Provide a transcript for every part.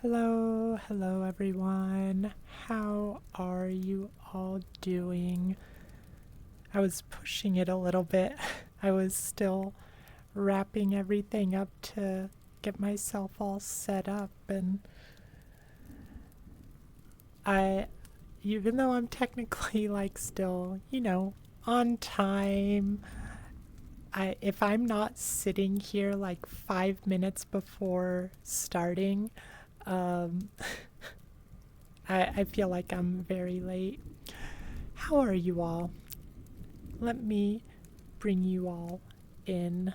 Hello everyone. How are you all doing? I was pushing it a little bit. I was still wrapping everything up to get myself all set up, and I even though I'm technically like still, on time, if I'm not sitting here like 5 minutes before starting, um I feel like I'm very late. How are you all? Let me bring you all in.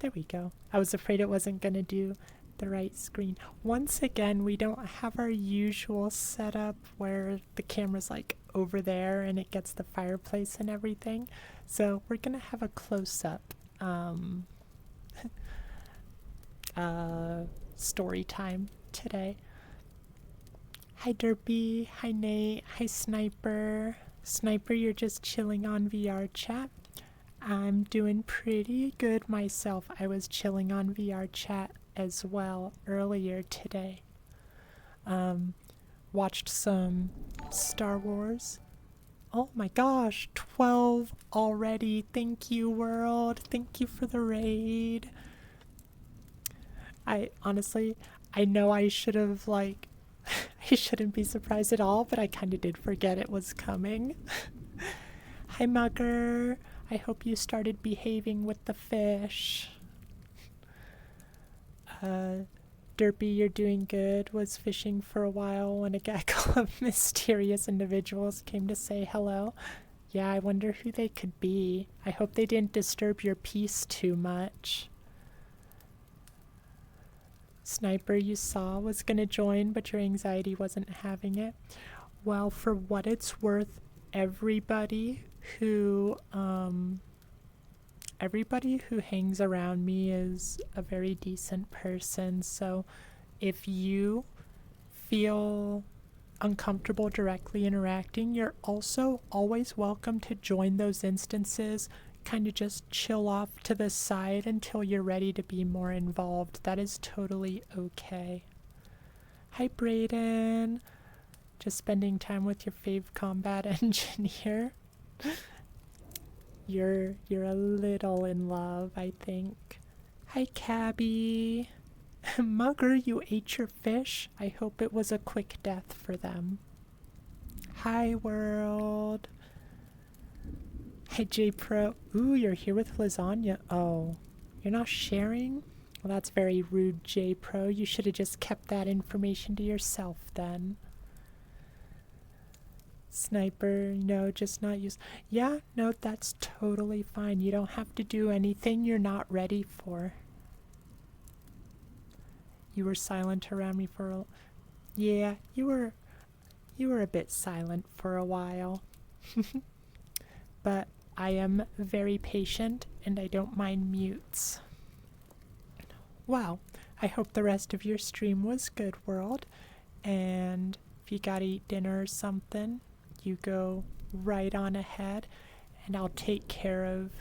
There we go. I was afraid it wasn't going to do the right screen. Once again, we don't have our usual setup where the camera's like over there and it gets the fireplace and everything. So we're going to have a close-up story time today. Hi Derpy, hi Nate, hi Sniper. Sniper, you're just chilling on VR chat. I'm doing pretty good myself. I was chilling on VR chat as well earlier today. Watched some Star Wars. Oh my gosh, 12 already. Thank you, world. Thank you for the raid. I honestly, I know I should have like I shouldn't be surprised at all, but I kind of did forget it was coming. Hi, Mugger. I hope you started behaving with the fish. Derpy, you're doing good. Was fishing for a while when a gaggle of mysterious individuals came to say hello. Yeah, I wonder who they could be. I hope they didn't disturb your peace too much. Sniper, you saw, was going to join, but your anxiety wasn't having it. Well, for what it's worth, everybody who hangs around me is a very decent person. So if you feel uncomfortable directly interacting, you're also always welcome to join those instances. Kind of just chill off to the side until you're ready to be more involved. That is totally okay. Hi, Brayden. Just spending time with your fave combat engineer. You're a little in love, I think. Hi, Cabby. Mugger, you ate your fish? I hope it was a quick death for them. Hi, world. Hey, J Pro. Ooh, you're here with lasagna. Oh, you're not sharing? Well, that's very rude, J Pro. You should have just kept that information to yourself then. Sniper, no, just not use. Yeah, no, that's totally fine. You don't have to do anything you're not ready for. You were silent around me for a... Yeah, you were a bit silent for a while. But I am very patient and I don't mind mutes. Wow, I hope the rest of your stream was good, world. And if you gotta eat dinner or something, you go right on ahead and I'll take care of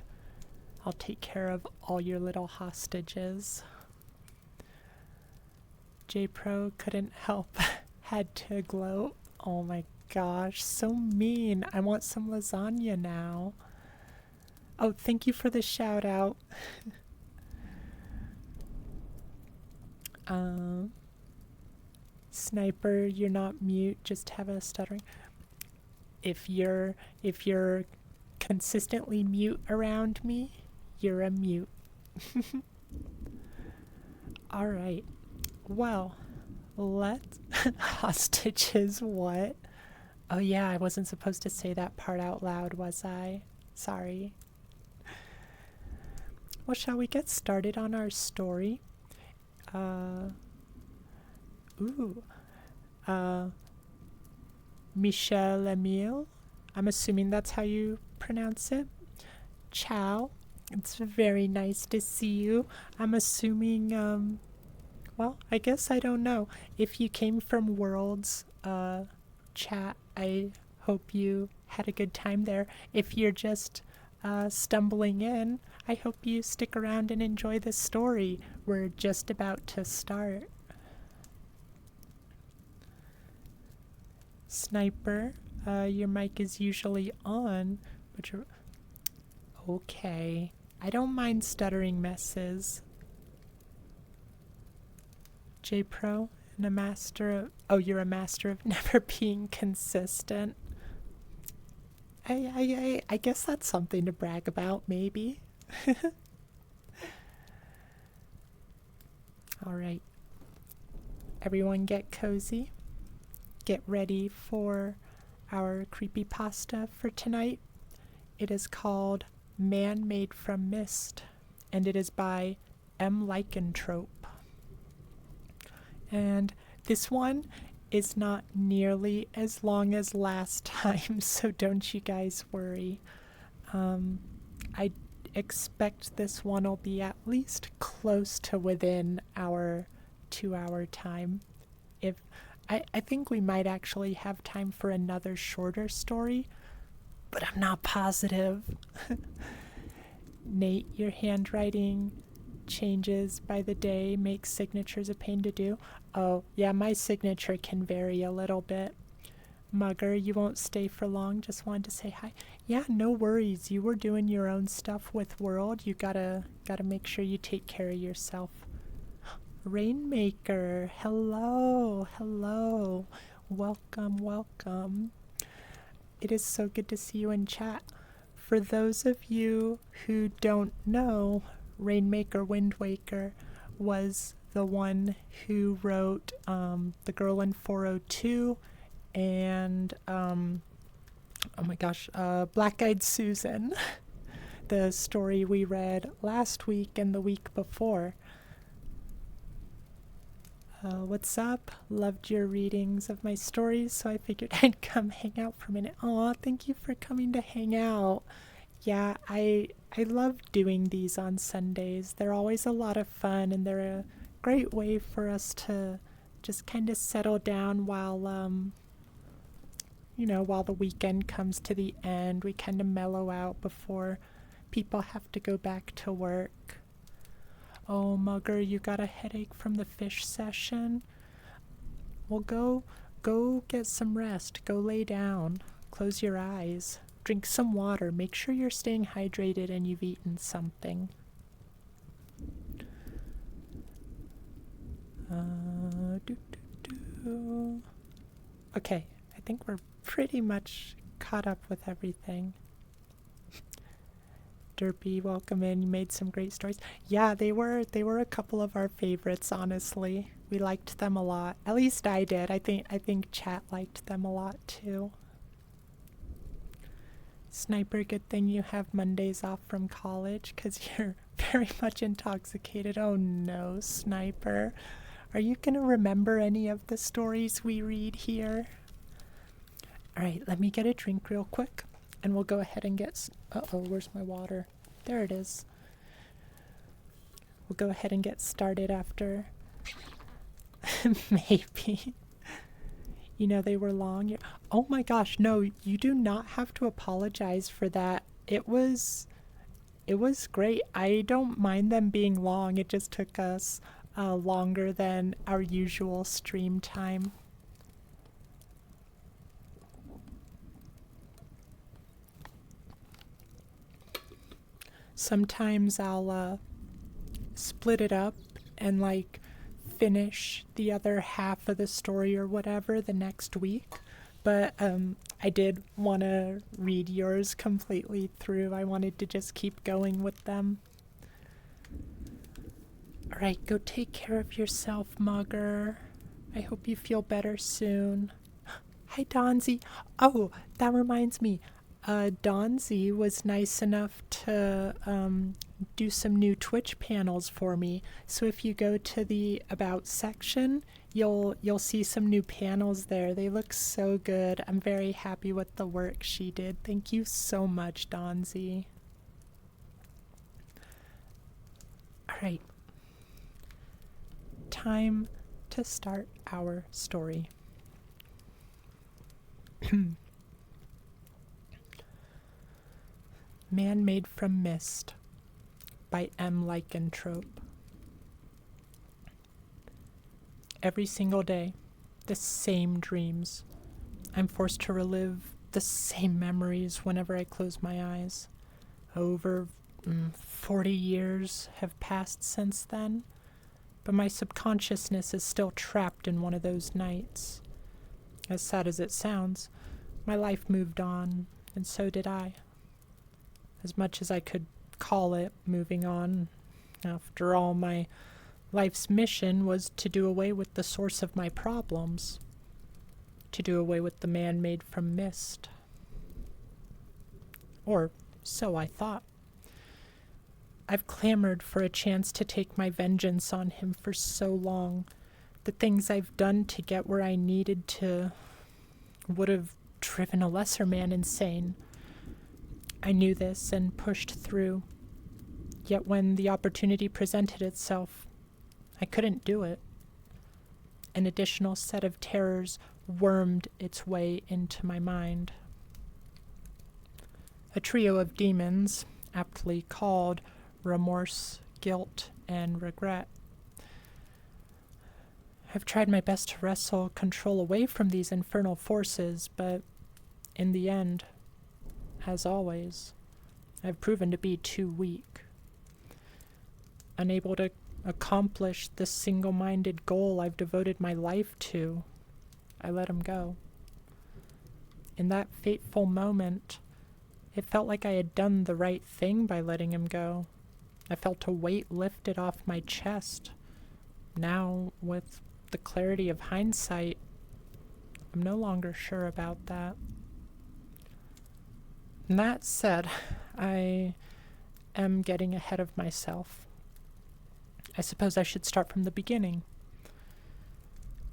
all your little hostages. J Pro couldn't help, had to gloat. Oh my gosh, so mean. I want some lasagna now. Oh, thank you for the shout out. Sniper, you're not mute, just have a stuttering. If you're consistently mute around me, you're a mute. All right. Well, let's hostages what? Oh yeah, I wasn't supposed to say that part out loud, was I? Sorry. Well, shall we get started on our story? Michel Emile. I'm assuming that's how you pronounce it. Ciao. It's very nice to see you. I'm assuming, well, I guess I don't know. If you came from Worlds chat, I hope you had a good time there. If you're just stumbling in. I hope you stick around and enjoy this story. We're just about to start. Sniper, your mic is usually on, but you're... Okay. I don't mind stuttering messes. J-Pro, and a master of... Oh, you're a master of never being consistent. I guess that's something to brag about, maybe. Alright. Everyone get cozy. Get ready for our creepypasta for tonight. It is called Man Made from Mist, and it is by M. Lycanthrope. And this one is not nearly as long as last time, so don't you guys worry. I expect this one will be at least close to within our 2-hour time. I think we might actually have time for another shorter story, but I'm not positive. Nate, your handwriting changes by the day, makes signatures a pain to do. Oh, yeah, my signature can vary a little bit. Mugger, you won't stay for long, just wanted to say hi. Yeah, no worries. You were doing your own stuff with World. You gotta make sure you take care of yourself. Rainmaker, hello. Welcome. It is so good to see you in chat. For those of you who don't know, Rainmaker Windwaker was the one who wrote The Girl in 402 and Black-Eyed Susan, the story we read last week and the week before. What's up? Loved your readings of my stories, so I figured I'd come hang out for a minute. Aw, thank you for coming to hang out. Yeah, I love doing these on Sundays. They're always a lot of fun, and they're a great way for us to just kind of settle down while the weekend comes to the end. We kind of mellow out before people have to go back to work. Oh, Mugger, you got a headache from the fish session? Well, go get some rest. Go lay down. Close your eyes. Drink some water. Make sure you're staying hydrated and you've eaten something. Okay, I think we're pretty much caught up with everything. Derpy, welcome in. You made some great stories. Yeah, they were a couple of our favorites, honestly. We liked them a lot. At least I did. I think chat liked them a lot too. Sniper, good thing you have Mondays off from college because you're very much intoxicated. Oh no, Sniper. Are you going to remember any of the stories we read here? Alright, let me get a drink real quick. And we'll go ahead and get... Uh-oh, where's my water? There it is. We'll go ahead and get started after... Maybe. You know, they were long. Oh my gosh, no, you do not have to apologize for that. It was great. I don't mind them being long. It just took us longer than our usual stream time. Sometimes I'll split it up and like finish the other half of the story or whatever the next week. But I did want to read yours completely through. I wanted to just keep going with them. Alright, go take care of yourself, Mugger. I hope you feel better soon. Hi, Donzi. Oh, that reminds me. Donzi was nice enough to do some new Twitch panels for me. So if you go to the About section, you'll see some new panels there. They look so good. I'm very happy with the work she did. Thank you so much, Donzi. Alright. Time to start our story. Man Made from Mist by M. Lycanthrope. Every single day, the same dreams. I'm forced to relive the same memories whenever I close my eyes. Over 40 years have passed since then, but my subconsciousness is still trapped in one of those nights. As sad as it sounds, my life moved on, and so did I. As much as I could call it moving on, after all, my life's mission was to do away with the source of my problems, to do away with the man made from mist. Or so I thought. I've clamored for a chance to take my vengeance on him for so long. The things I've done to get where I needed to would have driven a lesser man insane. I knew this and pushed through. Yet when the opportunity presented itself, I couldn't do it. An additional set of terrors wormed its way into my mind. A trio of demons, aptly called remorse, guilt, and regret. I've tried my best to wrestle control away from these infernal forces, but in the end, as always, I've proven to be too weak. Unable to accomplish the single-minded goal I've devoted my life to, I let him go. In that fateful moment, it felt like I had done the right thing by letting him go. I felt a weight lifted off my chest. Now, with the clarity of hindsight, I'm no longer sure about that. And that said, I am getting ahead of myself. I suppose I should start from the beginning.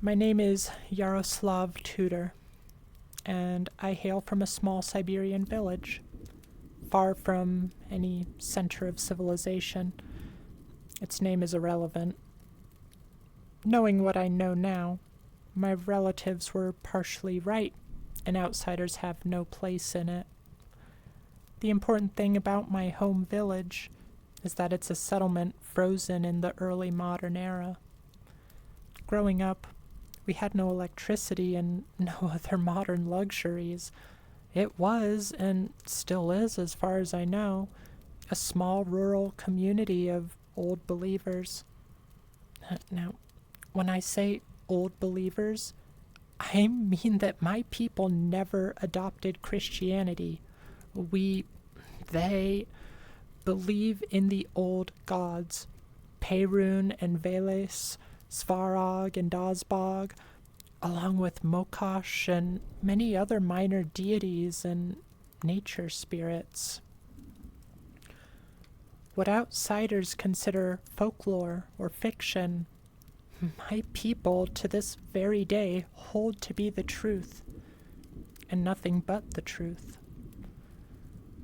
My name is Yaroslav Tudor, and I hail from a small Siberian village, far from any center of civilization. Its name is irrelevant. Knowing what I know now, my relatives were partially right, and outsiders have no place in it. The important thing about my home village is that it's a settlement frozen in the early modern era. Growing up, we had no electricity and no other modern luxuries. It was, and still is as far as I know, a small rural community of old believers. Now, when I say old believers, I mean that my people never adopted Christianity. They believe in the old gods, Perun and Veles, Svarog and Dazbog, along with Mokosh and many other minor deities and nature spirits. What outsiders consider folklore or fiction, my people to this very day hold to be the truth, and nothing but the truth.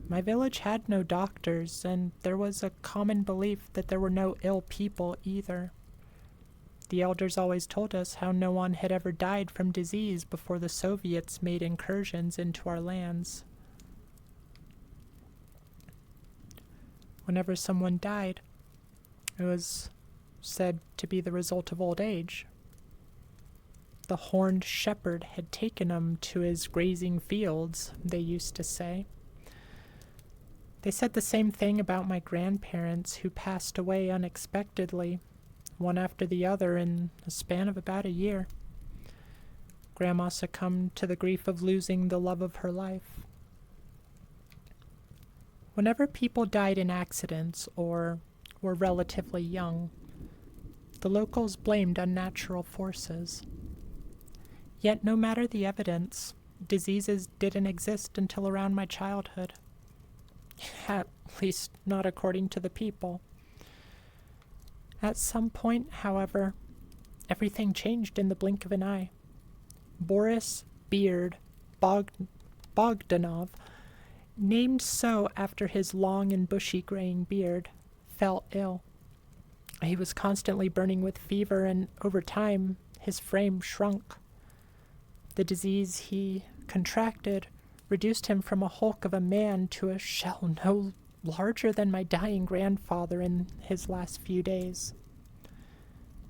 My village had no doctors, and there was a common belief that there were no ill people either. The elders always told us how no one had ever died from disease before the Soviets made incursions into our lands. Whenever someone died, it was said to be the result of old age. The horned shepherd had taken him to his grazing fields, they used to say. They said the same thing about my grandparents who passed away unexpectedly, one after the other in a span of about a year. Grandma succumbed to the grief of losing the love of her life. Whenever people died in accidents or were relatively young, the locals blamed unnatural forces. Yet no matter the evidence, diseases didn't exist until around my childhood. At least not according to the people. At some point, however, everything changed in the blink of an eye. Boris Beard Bogdanov, named so after his long and bushy graying beard, fell ill. He was constantly burning with fever, and over time, his frame shrunk. The disease he contracted reduced him from a hulk of a man to a shell no larger than my dying grandfather in his last few days.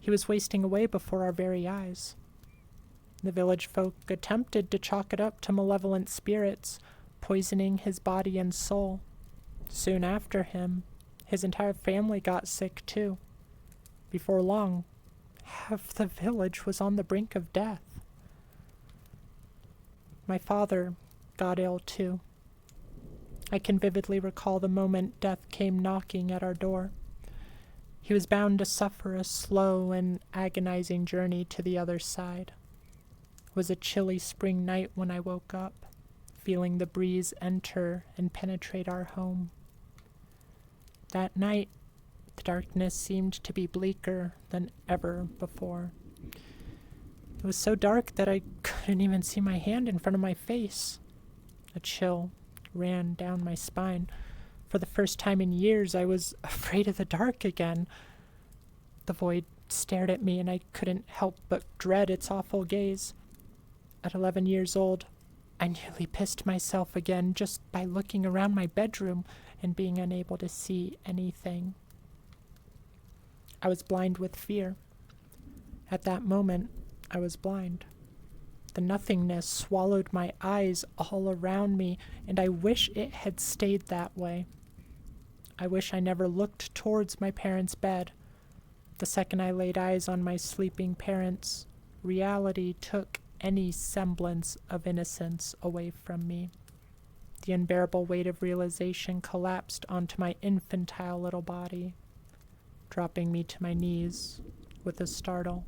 He was wasting away before our very eyes. The village folk attempted to chalk it up to malevolent spirits, poisoning his body and soul. Soon after him, his entire family got sick too. Before long, half the village was on the brink of death. My father got ill too. I can vividly recall the moment death came knocking at our door. He was bound to suffer a slow and agonizing journey to the other side. It was a chilly spring night when I woke up, feeling the breeze enter and penetrate our home. That night, the darkness seemed to be bleaker than ever before. It was so dark that I couldn't even see my hand in front of my face. A chill ran down my spine. For the first time in years, I was afraid of the dark again. The void stared at me, and I couldn't help but dread its awful gaze. At 11 years old, I nearly pissed myself again just by looking around my bedroom and being unable to see anything. I was blind with fear. At that moment, I was blind. The nothingness swallowed my eyes all around me, and I wish it had stayed that way. I wish I never looked towards my parents' bed. The second I laid eyes on my sleeping parents, reality took any semblance of innocence away from me. The unbearable weight of realization collapsed onto my infantile little body, dropping me to my knees with a startle.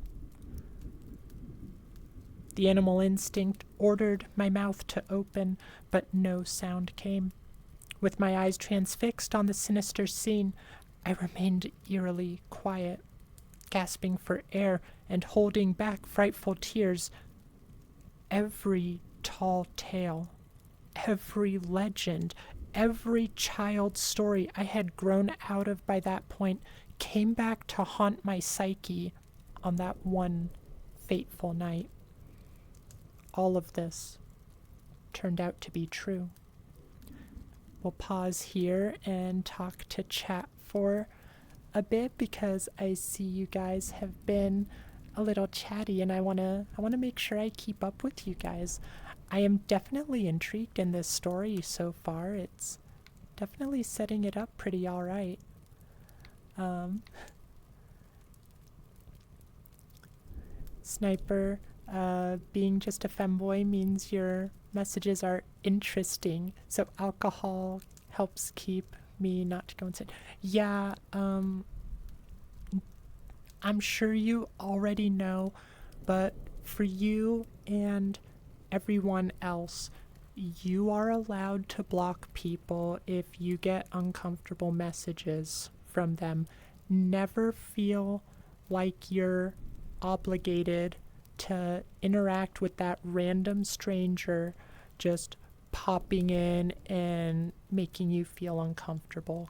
The animal instinct ordered my mouth to open, but no sound came. With my eyes transfixed on the sinister scene, I remained eerily quiet, gasping for air and holding back frightful tears. Every tall tale, every legend, every child's story I had grown out of by that point came back to haunt my psyche on that one fateful night. All of this turned out to be true. We'll pause here and talk to chat for a bit because I see you guys have been a little chatty, and I want to make sure I keep up with you guys. I am definitely intrigued in this story so far. It's definitely setting it up pretty all right. Sniper, being just a femboy means your messages are interesting, so alcohol helps keep me not to go insane. Yeah, I'm sure you already know, but for you and everyone else, you are allowed to block people if you get uncomfortable messages from them. Never feel like you're obligated to interact with that random stranger just popping in and making you feel uncomfortable.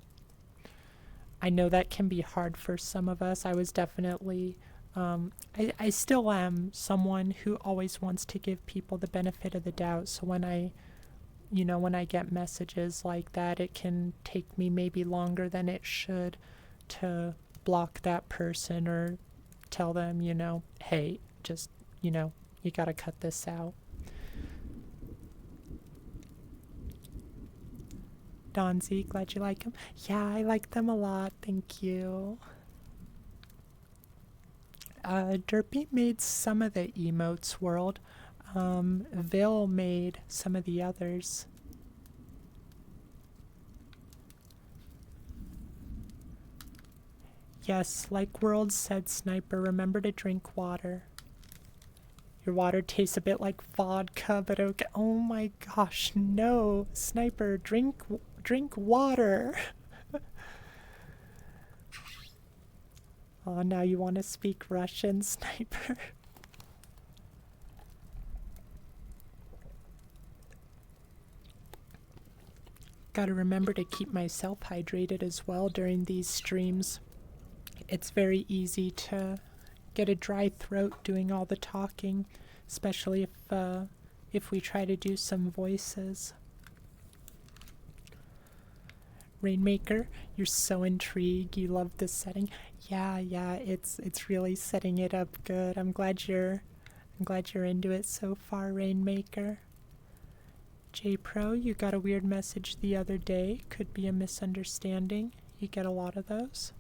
I know that can be hard for some of us. I was definitely, I still am someone who always wants to give people the benefit of the doubt. So when I get messages like that, it can take me maybe longer than it should to block that person or tell them, hey, just, you gotta cut this out. Donzi, glad you like them. Yeah, I like them a lot. Thank you. Derpy made some of the emotes world. Vil made some of the others. Yes, like World said, Sniper, remember to drink water. Your water tastes a bit like vodka, but okay. Oh my gosh, no. Sniper, drink water. Oh, now you want to speak Russian, Sniper. Gotta remember to keep myself hydrated as well during these streams. It's very easy to get a dry throat doing all the talking, especially if if we try to do some voices. Rainmaker, you're so intrigued. You love this setting. Yeah, it's really setting it up good. I'm glad you're into it so far, Rainmaker. J Pro, you got a weird message the other day. Could be a misunderstanding. You get a lot of those.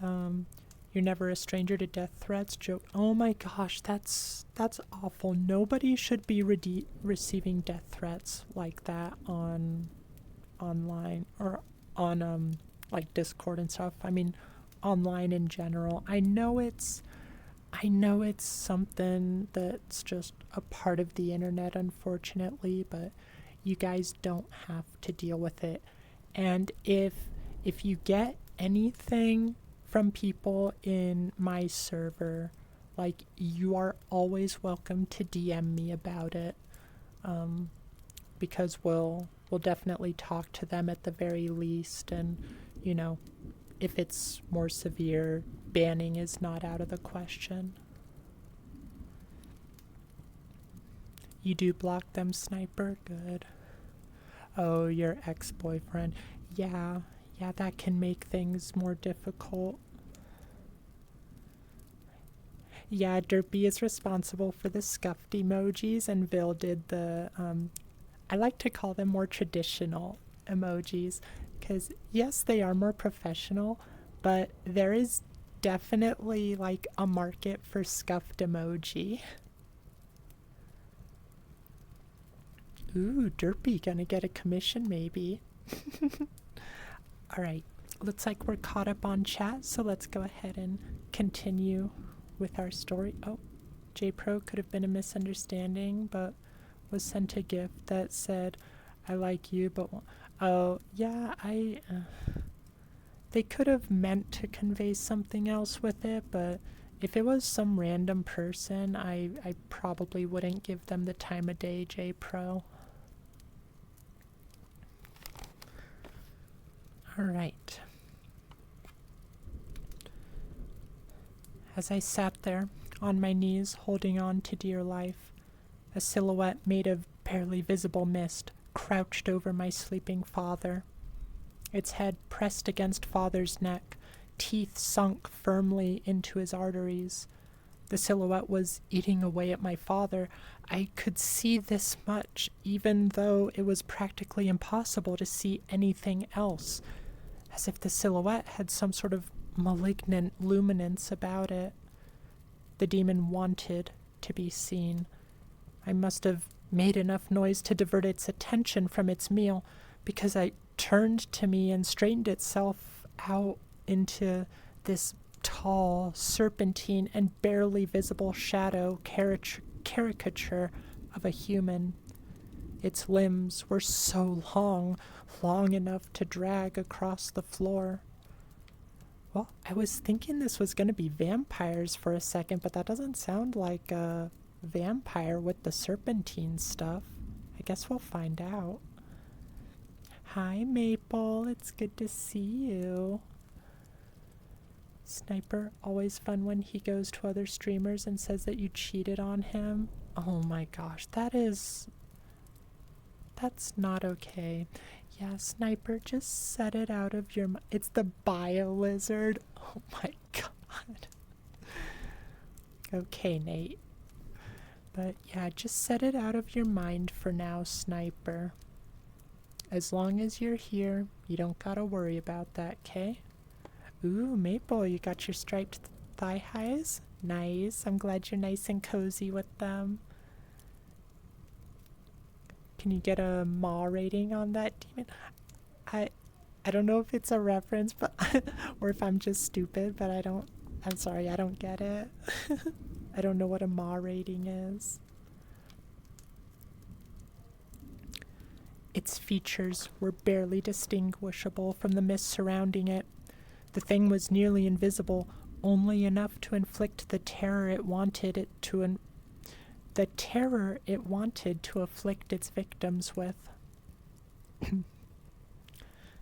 You're never a stranger to death threats. Joke. Oh my gosh, that's awful. Nobody should be receiving death threats like that online or on like Discord and stuff. I mean, online in general. I know it's something that's just a part of the internet, unfortunately, but you guys don't have to deal with it. And if you get anything from people in my server, like, you are always welcome to DM me about it, because we'll definitely talk to them at the very least. And you know, if it's more severe, banning is not out of the question. You do block them, Sniper? Good. Oh, your ex-boyfriend. Yeah, that can make things more difficult. Yeah, Derpy is responsible for the scuffed emojis, and Vil did the, I like to call them more traditional emojis, because yes, they are more professional, but there is definitely like a market for scuffed emoji. Ooh, Derpy gonna get a commission maybe. Alright, looks like we're caught up on chat, so let's go ahead and continue with our story. Oh, J-Pro, could have been a misunderstanding, but was sent a gift that said, I like you, but... Oh, yeah, they could have meant to convey something else with it, but if it was some random person, I probably wouldn't give them the time of day, J-Pro. Alright. As I sat there, on my knees, holding on to dear life, a silhouette made of barely visible mist crouched over my sleeping father. Its head pressed against father's neck, teeth sunk firmly into his arteries. The silhouette was eating away at my father. I could see this much, even though it was practically impossible to see anything else, as if the silhouette had some sort of malignant luminance about it. The demon wanted to be seen. I must have made enough noise to divert its attention from its meal, because it turned to me and straightened itself out into this tall, serpentine, and barely visible shadow caricature of a human. Its limbs were so long enough to drag across the floor. Well, I was thinking this was going to be vampires for a second, but that doesn't sound like a vampire with the serpentine stuff. I guess we'll find out. Hi, Maple. It's good to see you. Sniper, always fun when he goes to other streamers and says that you cheated on him. Oh my gosh, that's not okay. Yeah, Sniper, just set it out of your mind. It's the bio lizard. Oh my god. Okay, Nate. But yeah, just set it out of your mind for now, Sniper. As long as you're here, you don't gotta worry about that, okay? Ooh, Maple, you got your striped thigh highs? Nice. I'm glad you're nice and cozy with them. Can you get a maw rating on that demon? I don't know if it's a reference, but or if I'm just stupid, but I'm sorry, I don't get it. I don't know what a maw rating is. Its features were barely distinguishable from the mist surrounding it. The thing was nearly invisible, only enough to inflict the terror it wanted to afflict its victims with.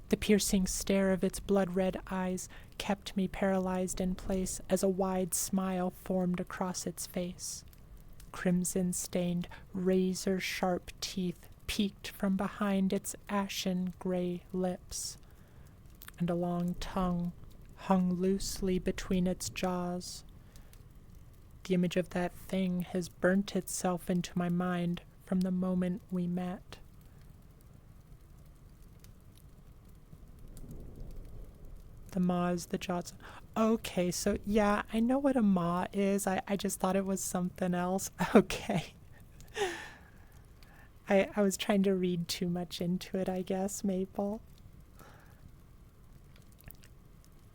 The piercing stare of its blood-red eyes kept me paralyzed in place as a wide smile formed across its face. crimson-stained, razor-sharp teeth peeked from behind its ashen gray lips, and a long tongue hung loosely between its jaws. The image of that thing has burnt itself into my mind from the moment we met. The maw is the jaws. Okay, so yeah, I know what a maw is. I just thought it was something else. Okay. I was trying to read too much into it, I guess, Maple.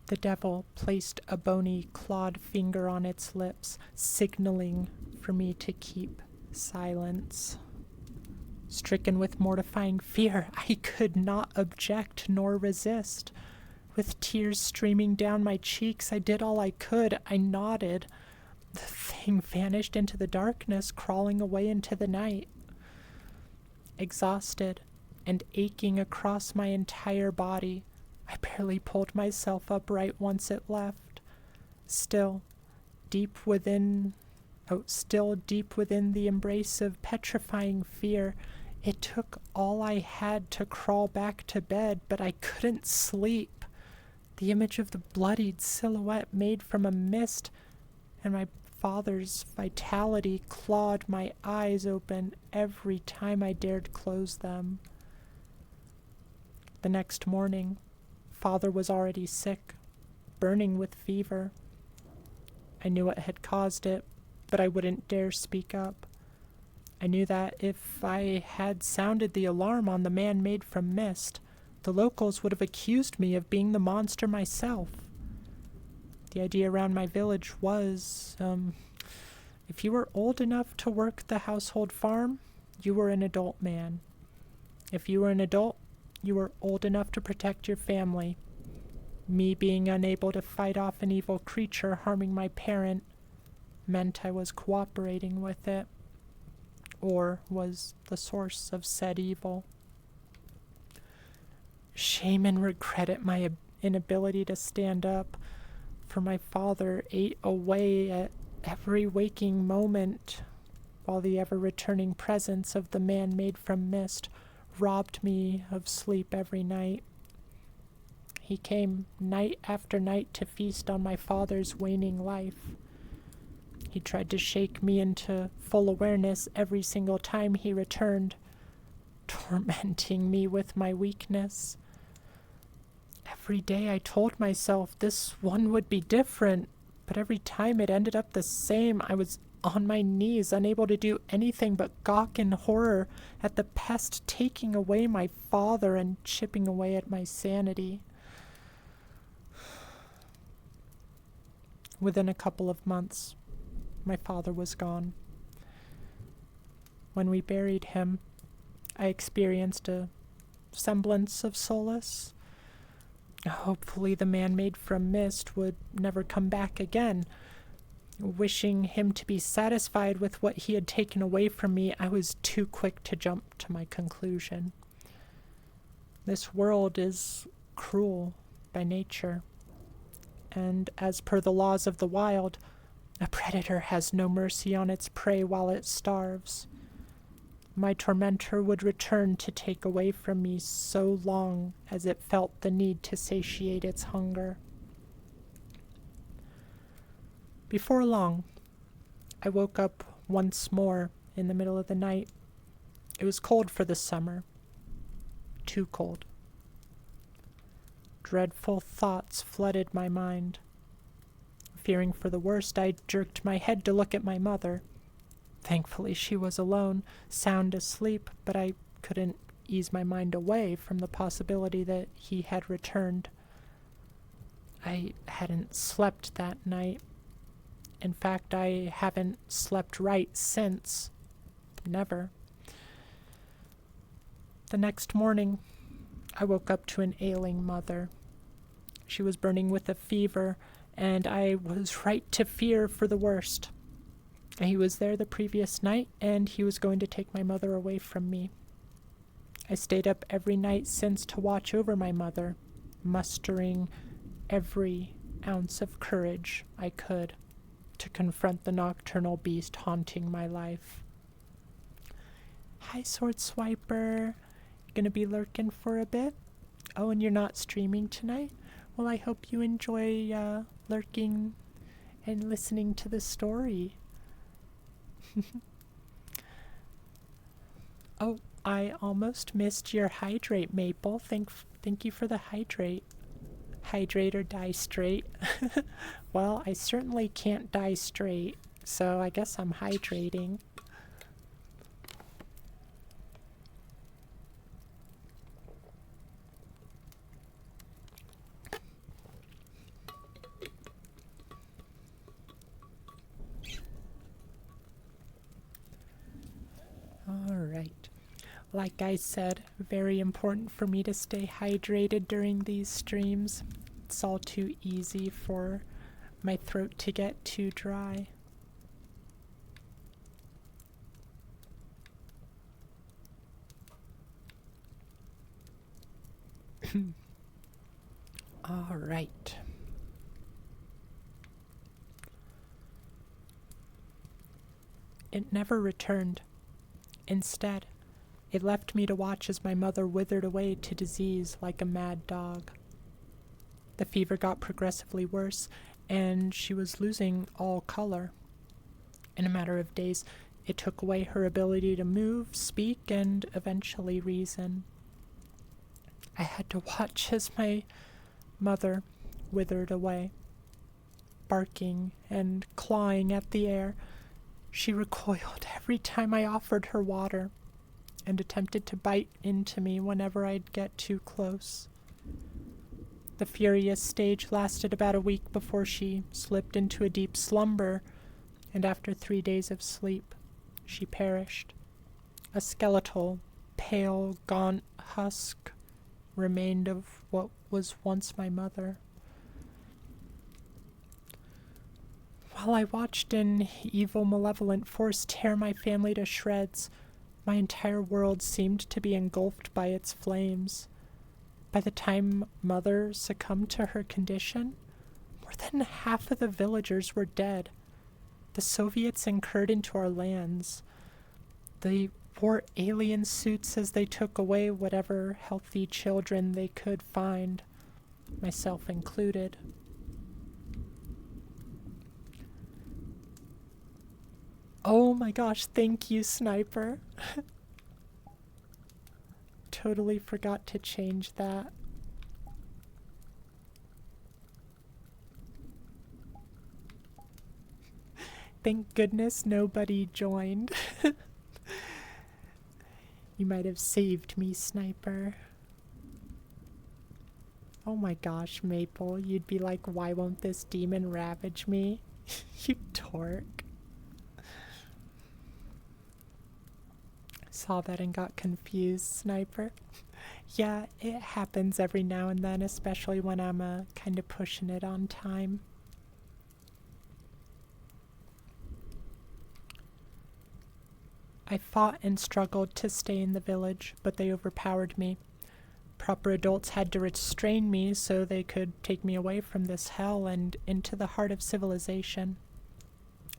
The devil placed a bony, clawed finger on its lips, signaling for me to keep silence. Stricken with mortifying fear, I could not object nor resist. With tears streaming down my cheeks, I did all I could. I nodded. The thing vanished into the darkness, crawling away into the night. Exhausted and aching across my entire body, I barely pulled myself upright once it left. Still deep within the embrace of petrifying fear, it took all I had to crawl back to bed, but I couldn't sleep. The image of the bloodied silhouette made from a mist and my father's vitality clawed my eyes open every time I dared close them. The next morning, Father was already sick, burning with fever. I knew what had caused it, but I wouldn't dare speak up. I knew that if I had sounded the alarm on the man made from mist, the locals would have accused me of being the monster myself. The idea around my village was, if you were old enough to work the household farm, you were an adult man. If you were an adult, you were old enough to protect your family. Me being unable to fight off an evil creature harming my parent meant I was cooperating with it, or was the source of said evil. Shame and regret at my inability to stand up, for my father ate away at every waking moment, while the ever-returning presence of the man made from mist robbed me of sleep every night. He came night after night to feast on my father's waning life. He tried to shake me into full awareness every single time he returned, tormenting me with my weakness. Every day I told myself this one would be different, but every time it ended up the same. I was on my knees, unable to do anything but gawk in horror at the pest taking away my father and chipping away at my sanity. Within a couple of months, my father was gone. When we buried him, I experienced a semblance of solace. Hopefully the man made from mist would never come back again. Wishing him to be satisfied with what he had taken away from me, I was too quick to jump to my conclusion. This world is cruel by nature, and as per the laws of the wild, a predator has no mercy on its prey while it starves. My tormentor would return to take away from me so long as it felt the need to satiate its hunger. Before long, I woke up once more in the middle of the night. It was cold for the summer. Too cold. Dreadful thoughts flooded my mind. Fearing for the worst, I jerked my head to look at my mother. Thankfully, she was alone, sound asleep, but I couldn't ease my mind away from the possibility that he had returned. I hadn't slept that night. In fact, I haven't slept right since. Never. The next morning, I woke up to an ailing mother. She was burning with a fever, and I was right to fear for the worst. He was there the previous night, and he was going to take my mother away from me. I stayed up every night since to watch over my mother, mustering every ounce of courage I could. to confront the nocturnal beast haunting my life. Hi, Sword Swiper. Gonna be lurking for a bit? Oh, and you're not streaming tonight? Well, I hope you enjoy lurking and listening to the story. Oh, I almost missed your hydrate, Maple. Thank you for the hydrate. Hydrate or die straight. Well, I certainly can't die straight, so I guess I'm hydrating. Alright. Like I said, very important for me to stay hydrated during these streams. It's all too easy for my throat to get too dry. Alright. It never returned. Instead, it left me to watch as my mother withered away to disease like a mad dog. The fever got progressively worse, and she was losing all color. In a matter of days, it took away her ability to move, speak, and eventually reason. I had to watch as my mother withered away. Barking and clawing at the air, she recoiled every time I offered her water, and attempted to bite into me whenever I'd get too close. The furious stage lasted about a week before she slipped into a deep slumber, and after 3 days of sleep, she perished. A skeletal, pale, gaunt husk remained of what was once my mother. While I watched an evil, malevolent force tear my family to shreds, my entire world seemed to be engulfed by its flames. By the time Mother succumbed to her condition, more than half of the villagers were dead. The Soviets incurred into our lands. They wore alien suits as they took away whatever healthy children they could find, myself included. Oh my gosh, thank you, Sniper. Totally forgot to change that. Thank goodness nobody joined. You might have saved me, Sniper. Oh my gosh, Maple, you'd be like, why won't this demon ravage me? You dork. Saw that and got confused, Sniper. Yeah, it happens every now and then, especially when I'm kind of pushing it on time. I fought and struggled to stay in the village, but they overpowered me. Proper adults had to restrain me so they could take me away from this hell and into the heart of civilization.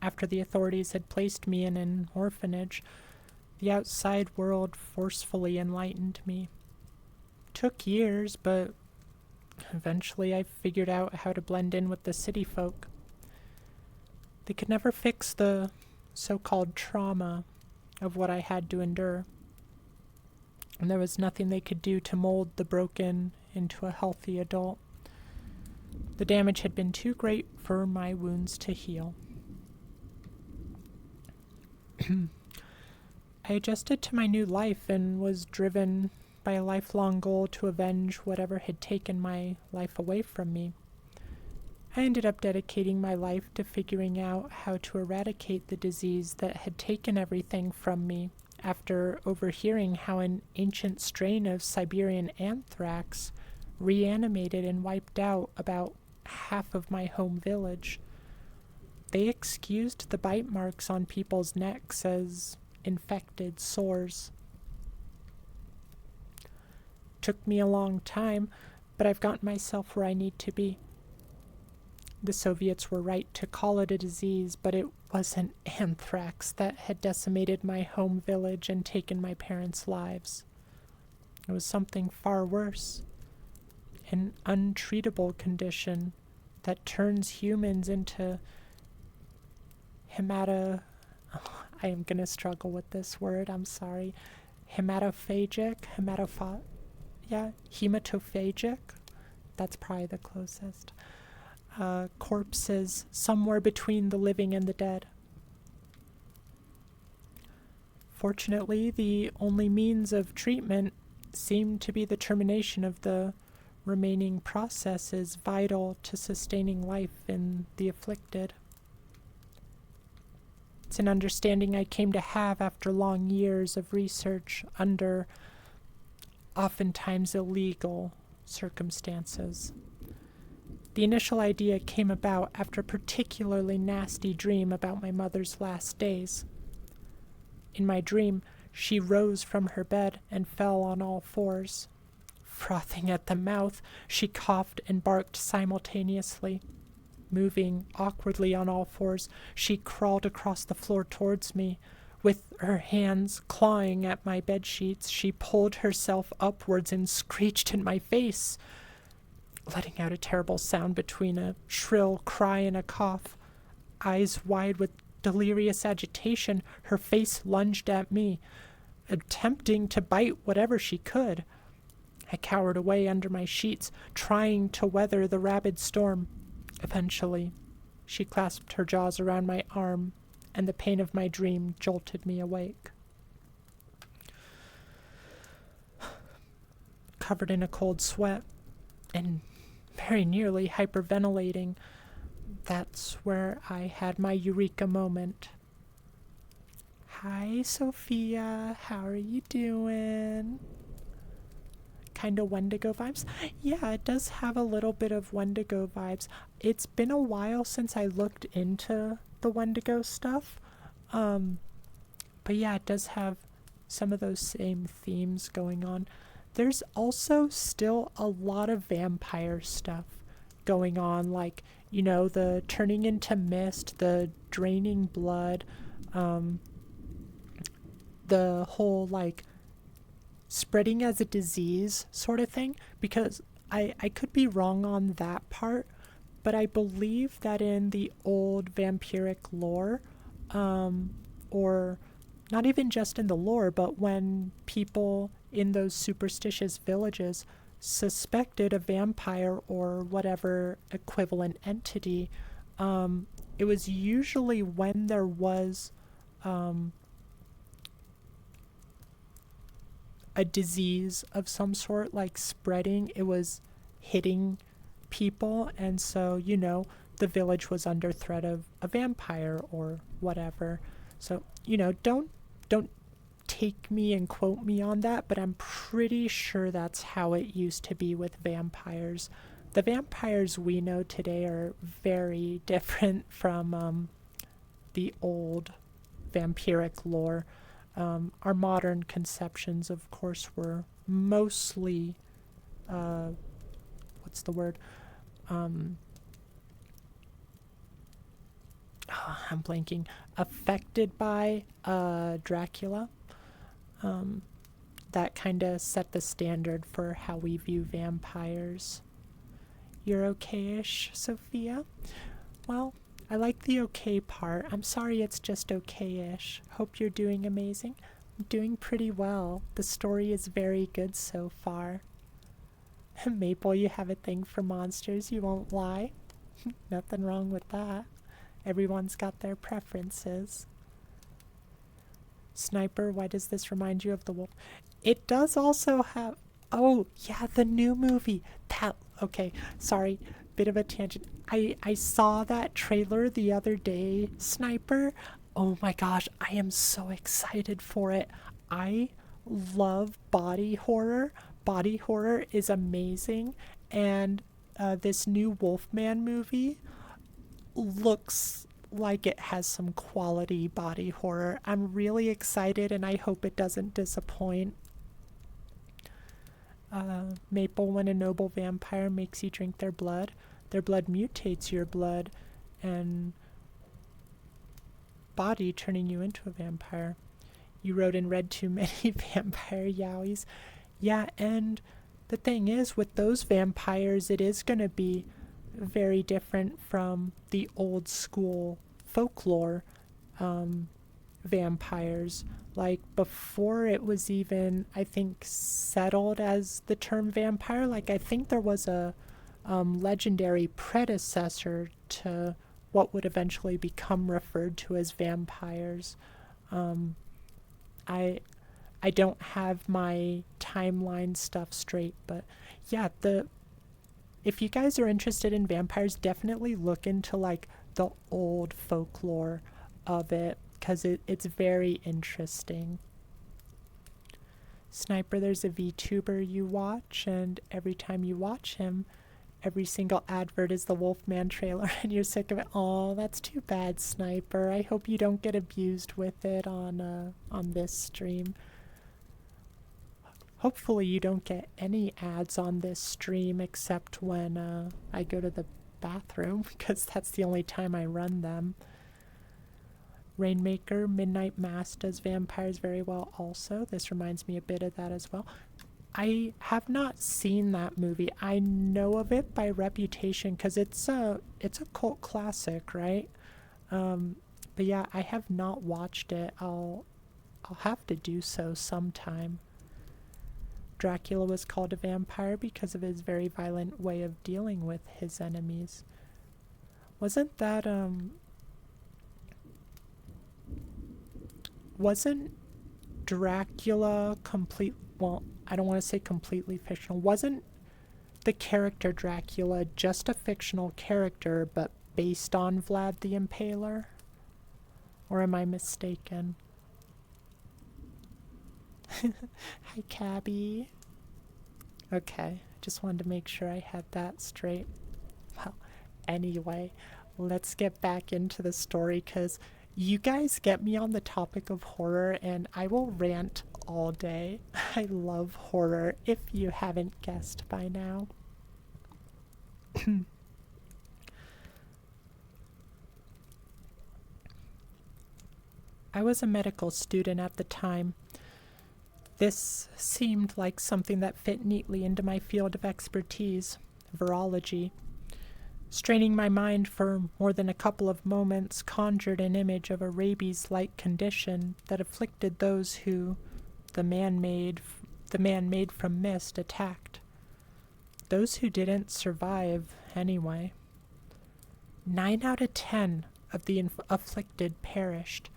After the authorities had placed me in an orphanage, the outside world forcefully enlightened me. Took years, but eventually I figured out how to blend in with the city folk. They could never fix the so-called trauma of what I had to endure, and there was nothing they could do to mold the broken into a healthy adult. The damage had been too great for my wounds to heal. I adjusted to my new life and was driven by a lifelong goal to avenge whatever had taken my life away from me. I ended up dedicating my life to figuring out how to eradicate the disease that had taken everything from me after overhearing how an ancient strain of Siberian anthrax reanimated and wiped out about half of my home village. They excused the bite marks on people's necks as infected sores. Took me a long time, but I've gotten myself where I need to be. The Soviets were right to call it a disease, but it wasn't anthrax that had decimated my home village and taken my parents' lives. It was something far worse, an untreatable condition that turns humans into I am going to struggle with this word, I'm sorry. Hematophagic? That's probably the closest. Corpses somewhere between the living and the dead. Fortunately, the only means of treatment seemed to be the termination of the remaining processes vital to sustaining life in the afflicted. It's an understanding I came to have after long years of research under oftentimes illegal circumstances. The initial idea came about after a particularly nasty dream about my mother's last days. In my dream, she rose from her bed and fell on all fours. Frothing at the mouth, she coughed and barked simultaneously. Moving awkwardly on all fours, she crawled across the floor towards me. With her hands clawing at my bedsheets, she pulled herself upwards and screeched in my face, letting out a terrible sound between a shrill cry and a cough. Eyes wide with delirious agitation, her face lunged at me, attempting to bite whatever she could. I cowered away under my sheets, trying to weather the rabid storm. Eventually, she clasped her jaws around my arm, and the pain of my dream jolted me awake. Covered in a cold sweat, and very nearly hyperventilating, that's where I had my eureka moment. Hi, Sophia. How are you doing? Kind of Wendigo vibes? Yeah, it does have a little bit of Wendigo vibes. It's been a while since I looked into the Wendigo stuff. But yeah, it does have some of those same themes going on. There's also still a lot of vampire stuff going on, like, you know, the turning into mist, the draining blood, the whole, like, spreading as a disease sort of thing, because I could be wrong on that part, but I believe that in the old vampiric lore, or not even just in the lore, but when people in those superstitious villages suspected a vampire or whatever equivalent entity, it was usually when there was a disease of some sort, like spreading, it was hitting people, and so, you know, the village was under threat of a vampire or whatever. So, you know, don't take me and quote me on that, but I'm pretty sure that's how it used to be with vampires. The vampires we know today are very different from the old vampiric lore. Our modern conceptions, of course, were mostly, what's the word? I'm blanking. Affected by Dracula. That kind of set the standard for how we view vampires. You're okay-ish, Sophia? Well, I like the okay part. I'm sorry it's just okay-ish. Hope you're doing amazing. I'm doing pretty well. The story is very good so far. Maple, you have a thing for monsters, you won't lie. Nothing wrong with that. Everyone's got their preferences. Sniper, why does this remind you of the wolf? It does also have... Oh, yeah, the new movie. Okay, sorry. Bit of a tangent. I saw that trailer the other day, Sniper. Oh my gosh, I am so excited for it. I love body horror. Body horror is amazing. And this new Wolfman movie looks like it has some quality body horror. I'm really excited, and I hope it doesn't disappoint. Maple, when a noble vampire makes you drink their blood, their blood mutates your blood and body, turning you into a vampire. You wrote and read too many vampire yaois. Yeah, and the thing is, with those vampires, it is going to be very different from the old school folklore vampires. Like, before it was even, I think, settled as the term vampire, like, I think there was a legendary predecessor to what would eventually become referred to as vampires. I don't have my timeline stuff straight, but yeah, if you guys are interested in vampires, definitely look into like the old folklore of it, because it's very interesting. Sniper, there's a VTuber you watch, and every time you watch him, every single advert is the Wolfman trailer, and you're sick of it. Oh, that's too bad, Sniper. I hope you don't get abused with it on this stream. Hopefully you don't get any ads on this stream except when I go to the bathroom, because that's the only time I run them. Rainmaker, Midnight Mass does vampires very well also. This reminds me a bit of that as well. I have not seen that movie. I know of it by reputation because it's a cult classic, right? But yeah, I have not watched it. I'll have to do so sometime. Dracula was called a vampire because of his very violent way of dealing with his enemies. Wasn't that wasn't Dracula well, I don't want to say completely fictional. Wasn't the character Dracula just a fictional character, but based on Vlad the Impaler? Or am I mistaken? Hi, Cabby. Okay, just wanted to make sure I had that straight. Well, anyway, let's get back into the story, because you guys get me on the topic of horror, and I will rant all day. I love horror, if you haven't guessed by now. I was a medical student at the time. This seemed like something that fit neatly into my field of expertise, virology. Straining my mind for more than a couple of moments conjured an image of a rabies-like condition that afflicted those who the man made from mist attacked. Those who didn't survive, anyway. 9 out of 10 of the afflicted perished.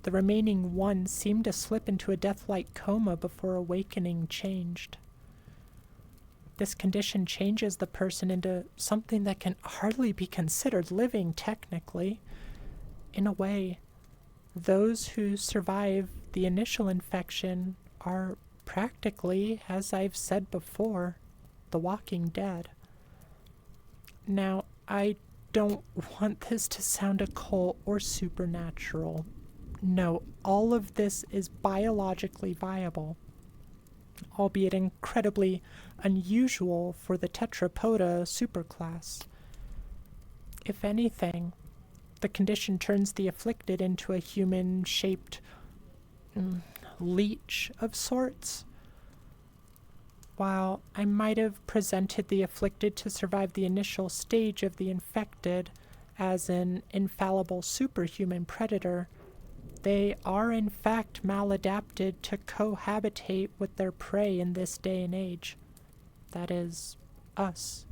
The remaining 1 seemed to slip into a death-like coma before awakening changed. This condition changes the person into something that can hardly be considered living, technically. In a way, those who survive the initial infection are practically, as I've said before, the Walking Dead. Now, I don't want this to sound occult or supernatural. No, all of this is biologically viable, albeit incredibly unusual for the tetrapoda superclass. If anything, the condition turns the afflicted into a human-shaped leech of sorts. While I might have presented the afflicted to survive the initial stage of the infected as an infallible superhuman predator, they are in fact maladapted to cohabitate with their prey in this day and age. That is, us.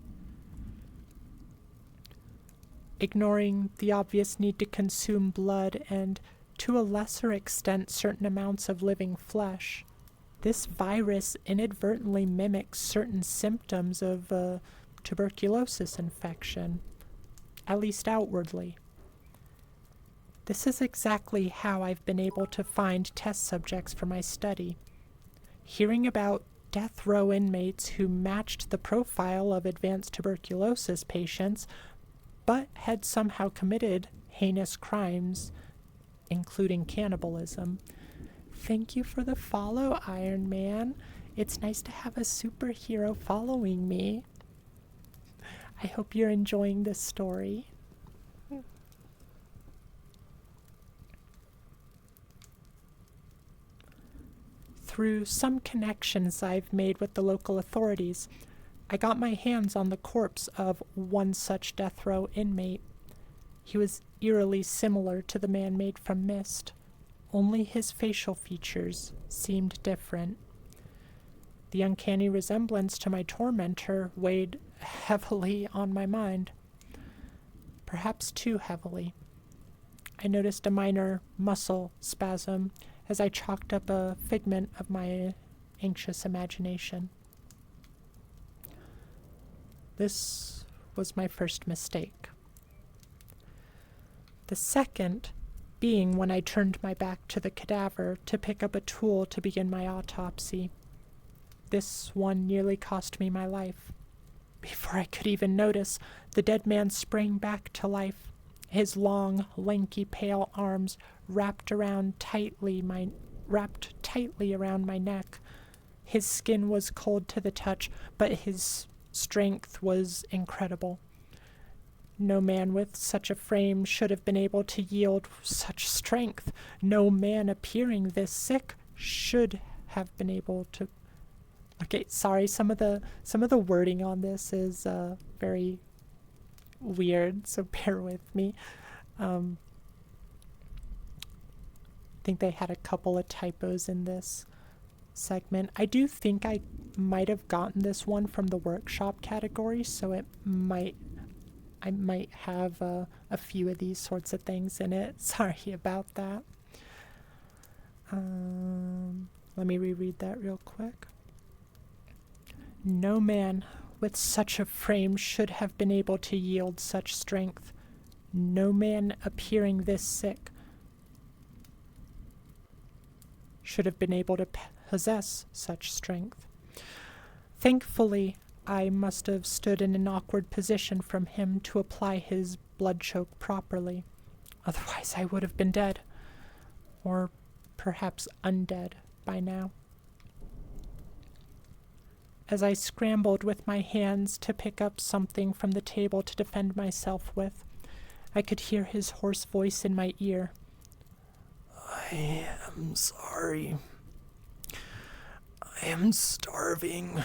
Ignoring the obvious need to consume blood and, to a lesser extent, certain amounts of living flesh, this virus inadvertently mimics certain symptoms of a tuberculosis infection, at least outwardly. This is exactly how I've been able to find test subjects for my study. Hearing about death row inmates who matched the profile of advanced tuberculosis patients, but had somehow committed heinous crimes, including cannibalism. Thank you for the follow, Iron Man. It's nice to have a superhero following me. I hope you're enjoying this story. Through some connections I've made with the local authorities, I got my hands on the corpse of one such death row inmate. He was eerily similar to the man made from mist, only his facial features seemed different. The uncanny resemblance to my tormentor weighed heavily on my mind. Perhaps too heavily. I noticed a minor muscle spasm as I chalked up a figment of my anxious imagination. This was my first mistake. The second being when I turned my back to the cadaver to pick up a tool to begin my autopsy. This one nearly cost me my life. Before I could even notice, the dead man sprang back to life, his long, lanky, pale arms wrapped tightly around my neck. His skin was cold to the touch, but his strength was incredible. No man with such a frame should have been able to yield such strength. No man appearing this sick should have been able to... Okay, sorry, some of the wording on this is very weird, so bear with me. I think they had a couple of typos in this segment. I do think I might have gotten this one from the workshop category, so I might have a few of these sorts of things in it. Sorry about that. Let me reread that real quick. No man with such a frame should have been able to yield such strength. No man appearing this sick should have been able to possess such strength. Thankfully, I must have stood in an awkward position from him to apply his blood choke properly. Otherwise, I would have been dead. Or perhaps undead by now. As I scrambled with my hands to pick up something from the table to defend myself with, I could hear his hoarse voice in my ear. I am sorry. I am starving.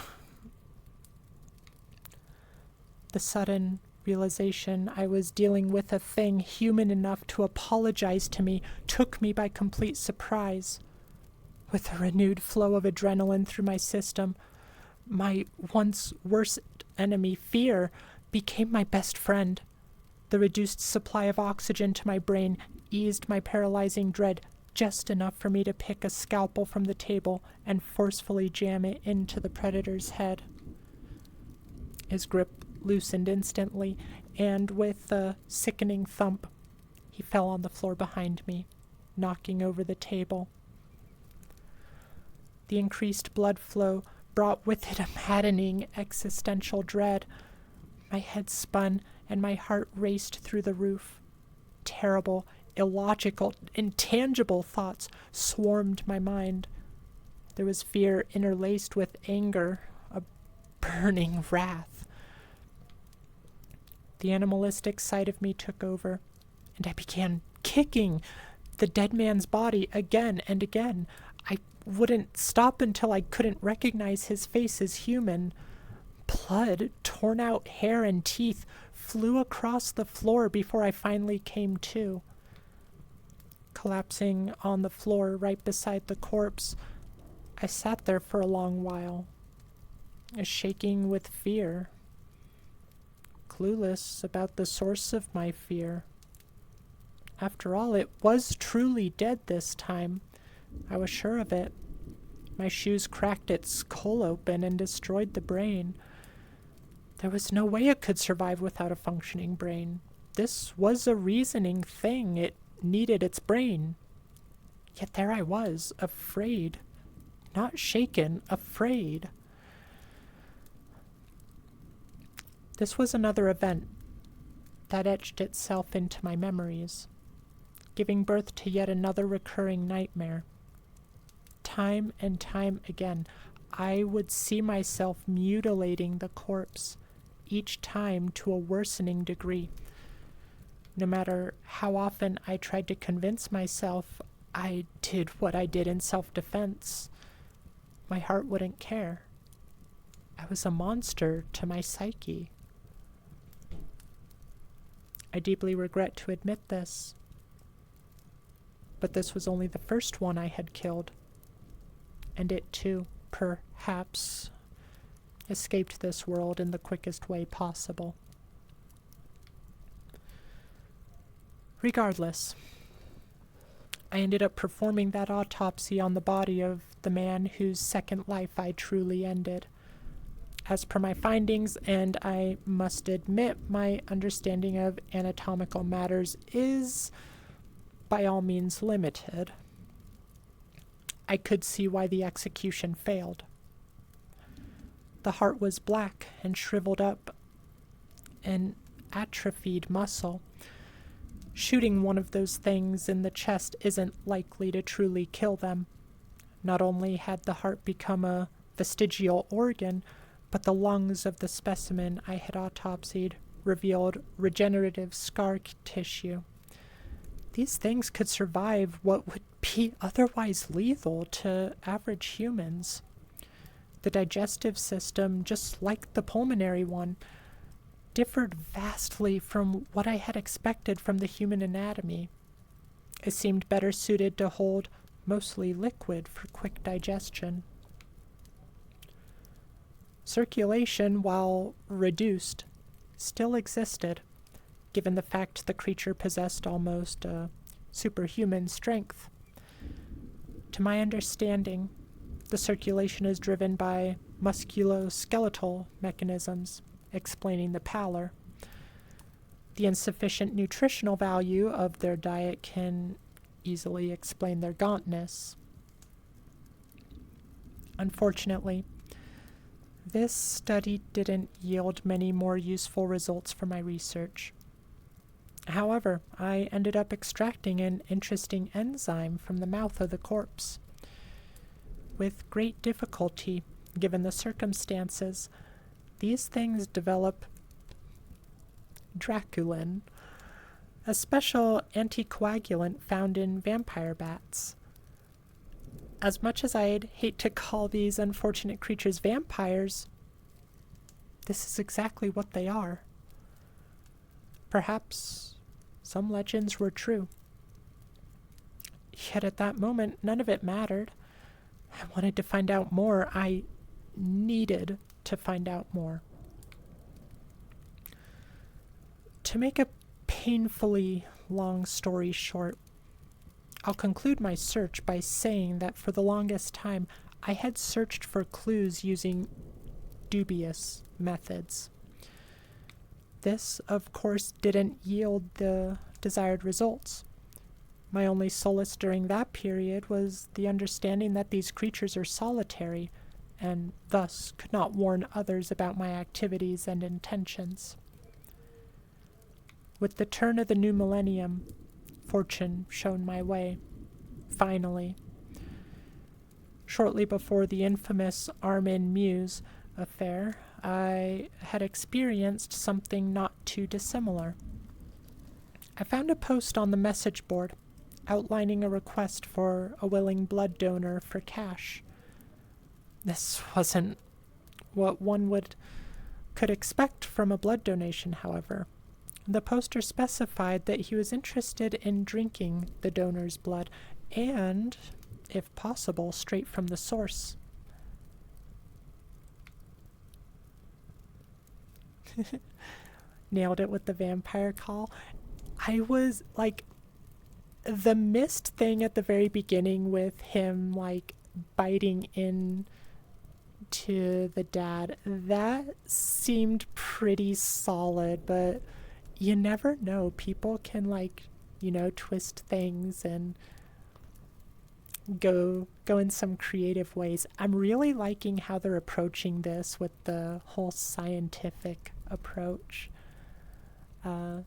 The sudden realization I was dealing with a thing human enough to apologize to me took me by complete surprise. With a renewed flow of adrenaline through my system, my once worst enemy, fear, became my best friend. The reduced supply of oxygen to my brain eased my paralyzing dread just enough for me to pick a scalpel from the table and forcefully jam it into the predator's head. His grip loosened instantly, and with a sickening thump, he fell on the floor behind me, knocking over the table. The increased blood flow brought with it a maddening existential dread. My head spun, and my heart raced through the roof. Terrible, illogical, intangible thoughts swarmed my mind. There was fear interlaced with anger, a burning wrath. The animalistic side of me took over, and I began kicking the dead man's body again and again. I wouldn't stop until I couldn't recognize his face as human. Blood, torn out hair and teeth flew across the floor before I finally came to. Collapsing on the floor right beside the corpse, I sat there for a long while, shaking with fear, clueless about the source of my fear. After all, it was truly dead this time. I was sure of it. My shoes cracked its skull open and destroyed the brain. There was no way it could survive without a functioning brain. This was a reasoning thing. It needed its brain. Yet there I was, afraid. Not shaken, afraid. This was another event that etched itself into my memories, giving birth to yet another recurring nightmare. Time and time again, I would see myself mutilating the corpse, each time to a worsening degree. No matter how often I tried to convince myself I did what I did in self-defense, my heart wouldn't care. I was a monster to my psyche. I deeply regret to admit this, but this was only the first one I had killed, and it too, perhaps, escaped this world in the quickest way possible. Regardless, I ended up performing that autopsy on the body of the man whose second life I truly ended. As per my findings, and I must admit my understanding of anatomical matters is by all means limited, I could see why the execution failed. The heart was black and shriveled up, an atrophied muscle. Shooting one of those things in the chest isn't likely to truly kill them. Not only had the heart become a vestigial organ, but the lungs of the specimen I had autopsied revealed regenerative scar tissue. These things could survive what would be otherwise lethal to average humans. The digestive system, just like the pulmonary one, differed vastly from what I had expected from the human anatomy. It seemed better suited to hold mostly liquid for quick digestion. Circulation, while reduced, still existed, given the fact the creature possessed almost superhuman strength. To my understanding, the circulation is driven by musculoskeletal mechanisms, explaining the pallor. The insufficient nutritional value of their diet can easily explain their gauntness. Unfortunately, this study didn't yield many more useful results for my research. However, I ended up extracting an interesting enzyme from the mouth of the corpse. With great difficulty, given the circumstances, these things develop Draculin, a special anticoagulant found in vampire bats. As much as I'd hate to call these unfortunate creatures vampires, this is exactly what they are. Perhaps some legends were true. Yet at that moment, none of it mattered. I wanted to find out more. I needed to find out more. To make a painfully long story short, I'll conclude my search by saying that for the longest time, I had searched for clues using dubious methods. This, of course, didn't yield the desired results. My only solace during that period was the understanding that these creatures are solitary, and thus could not warn others about my activities and intentions. With the turn of the new millennium, fortune shone my way, finally. Shortly before the infamous Armin Muse affair, I had experienced something not too dissimilar. I found a post on the message board outlining a request for a willing blood donor for cash. This wasn't what one could expect from a blood donation, however. The poster specified that he was interested in drinking the donor's blood and, if possible, straight from the source. Nailed it with the vampire call. I was like, the mist thing at the very beginning with him like biting in to the dad, that seemed pretty solid, but you never know. People can twist things and go in some creative ways. I'm really liking how they're approaching this with the whole scientific approach.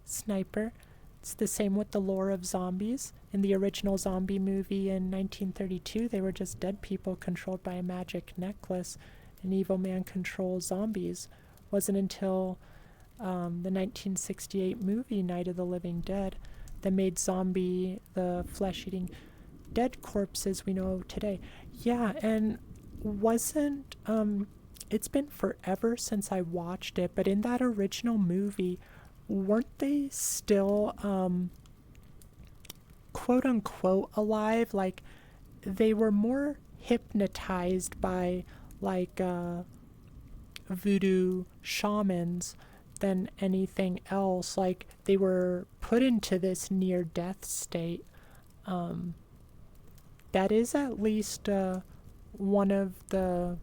Sniper. It's the same with the lore of zombies. In the original zombie movie in 1932, they were just dead people controlled by a magic necklace. An evil man controls zombies. Wasn't until the 1968 movie Night of the Living Dead that made zombie the flesh-eating dead corpses we know today. Yeah, and wasn't it's been forever since I watched it, but in that original movie, weren't they still quote unquote alive? Like they were more hypnotized by like voodoo shamans than anything else. Like they were put into this near death state. Um, that is at least one of the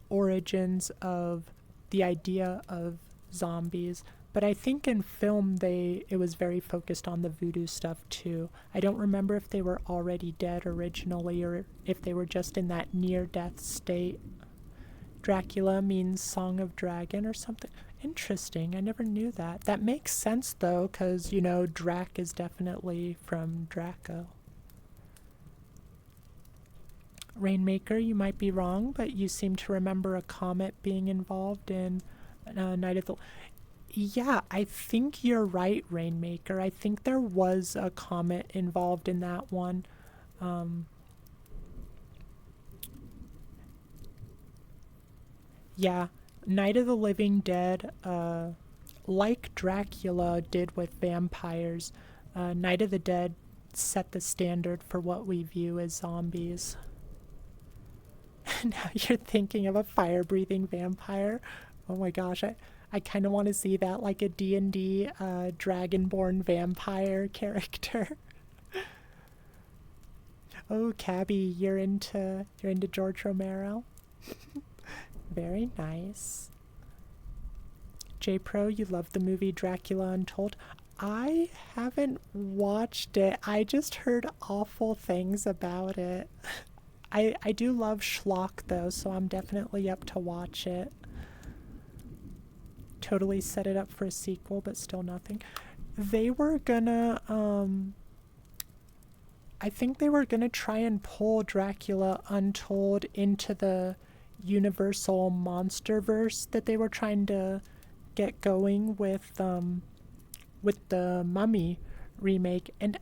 origins of the idea of zombies. But I think in film it was very focused on the voodoo stuff too. I don't remember if they were already dead originally or if they were just in that near death state. Dracula means Song of Dragon or something. Interesting. I never knew that. That makes sense though, because Drac is definitely from Draco. Rainmaker, you might be wrong, but you seem to remember a comet being involved in Night of the... Yeah, I think you're right, Rainmaker. I think there was a comet involved in that one. Yeah, Night of the Living Dead, like Dracula did with vampires, Night of the Dead set the standard for what we view as zombies. Now you're thinking of a fire-breathing vampire. Oh my gosh, I kind of want to see that, like a D&D dragonborn vampire character. Oh, Cabby, you're into George Romero. Very nice. J Pro, you love the movie Dracula Untold. I haven't watched it. I just heard awful things about it. I do love schlock though, so I'm definitely up to watch it. Totally set it up for a sequel, but still nothing. They were gonna I think they were gonna try and pull Dracula Untold into the Universal Monsterverse that they were trying to get going with the Mummy remake, and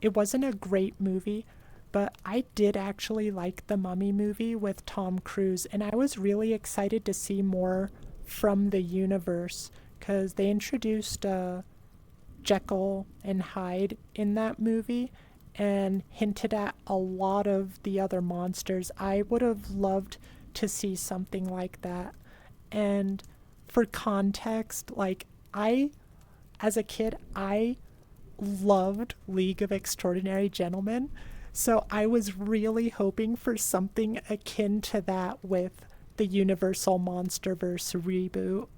it wasn't a great movie, but I did actually like the Mummy movie with Tom Cruise, and I was really excited to see more from the universe because they introduced Jekyll and Hyde in that movie and hinted at a lot of the other monsters. I would have loved to see something like that. And for context, like as a kid, I loved League of Extraordinary Gentlemen. So I was really hoping for something akin to that with the Universal Monsterverse reboot.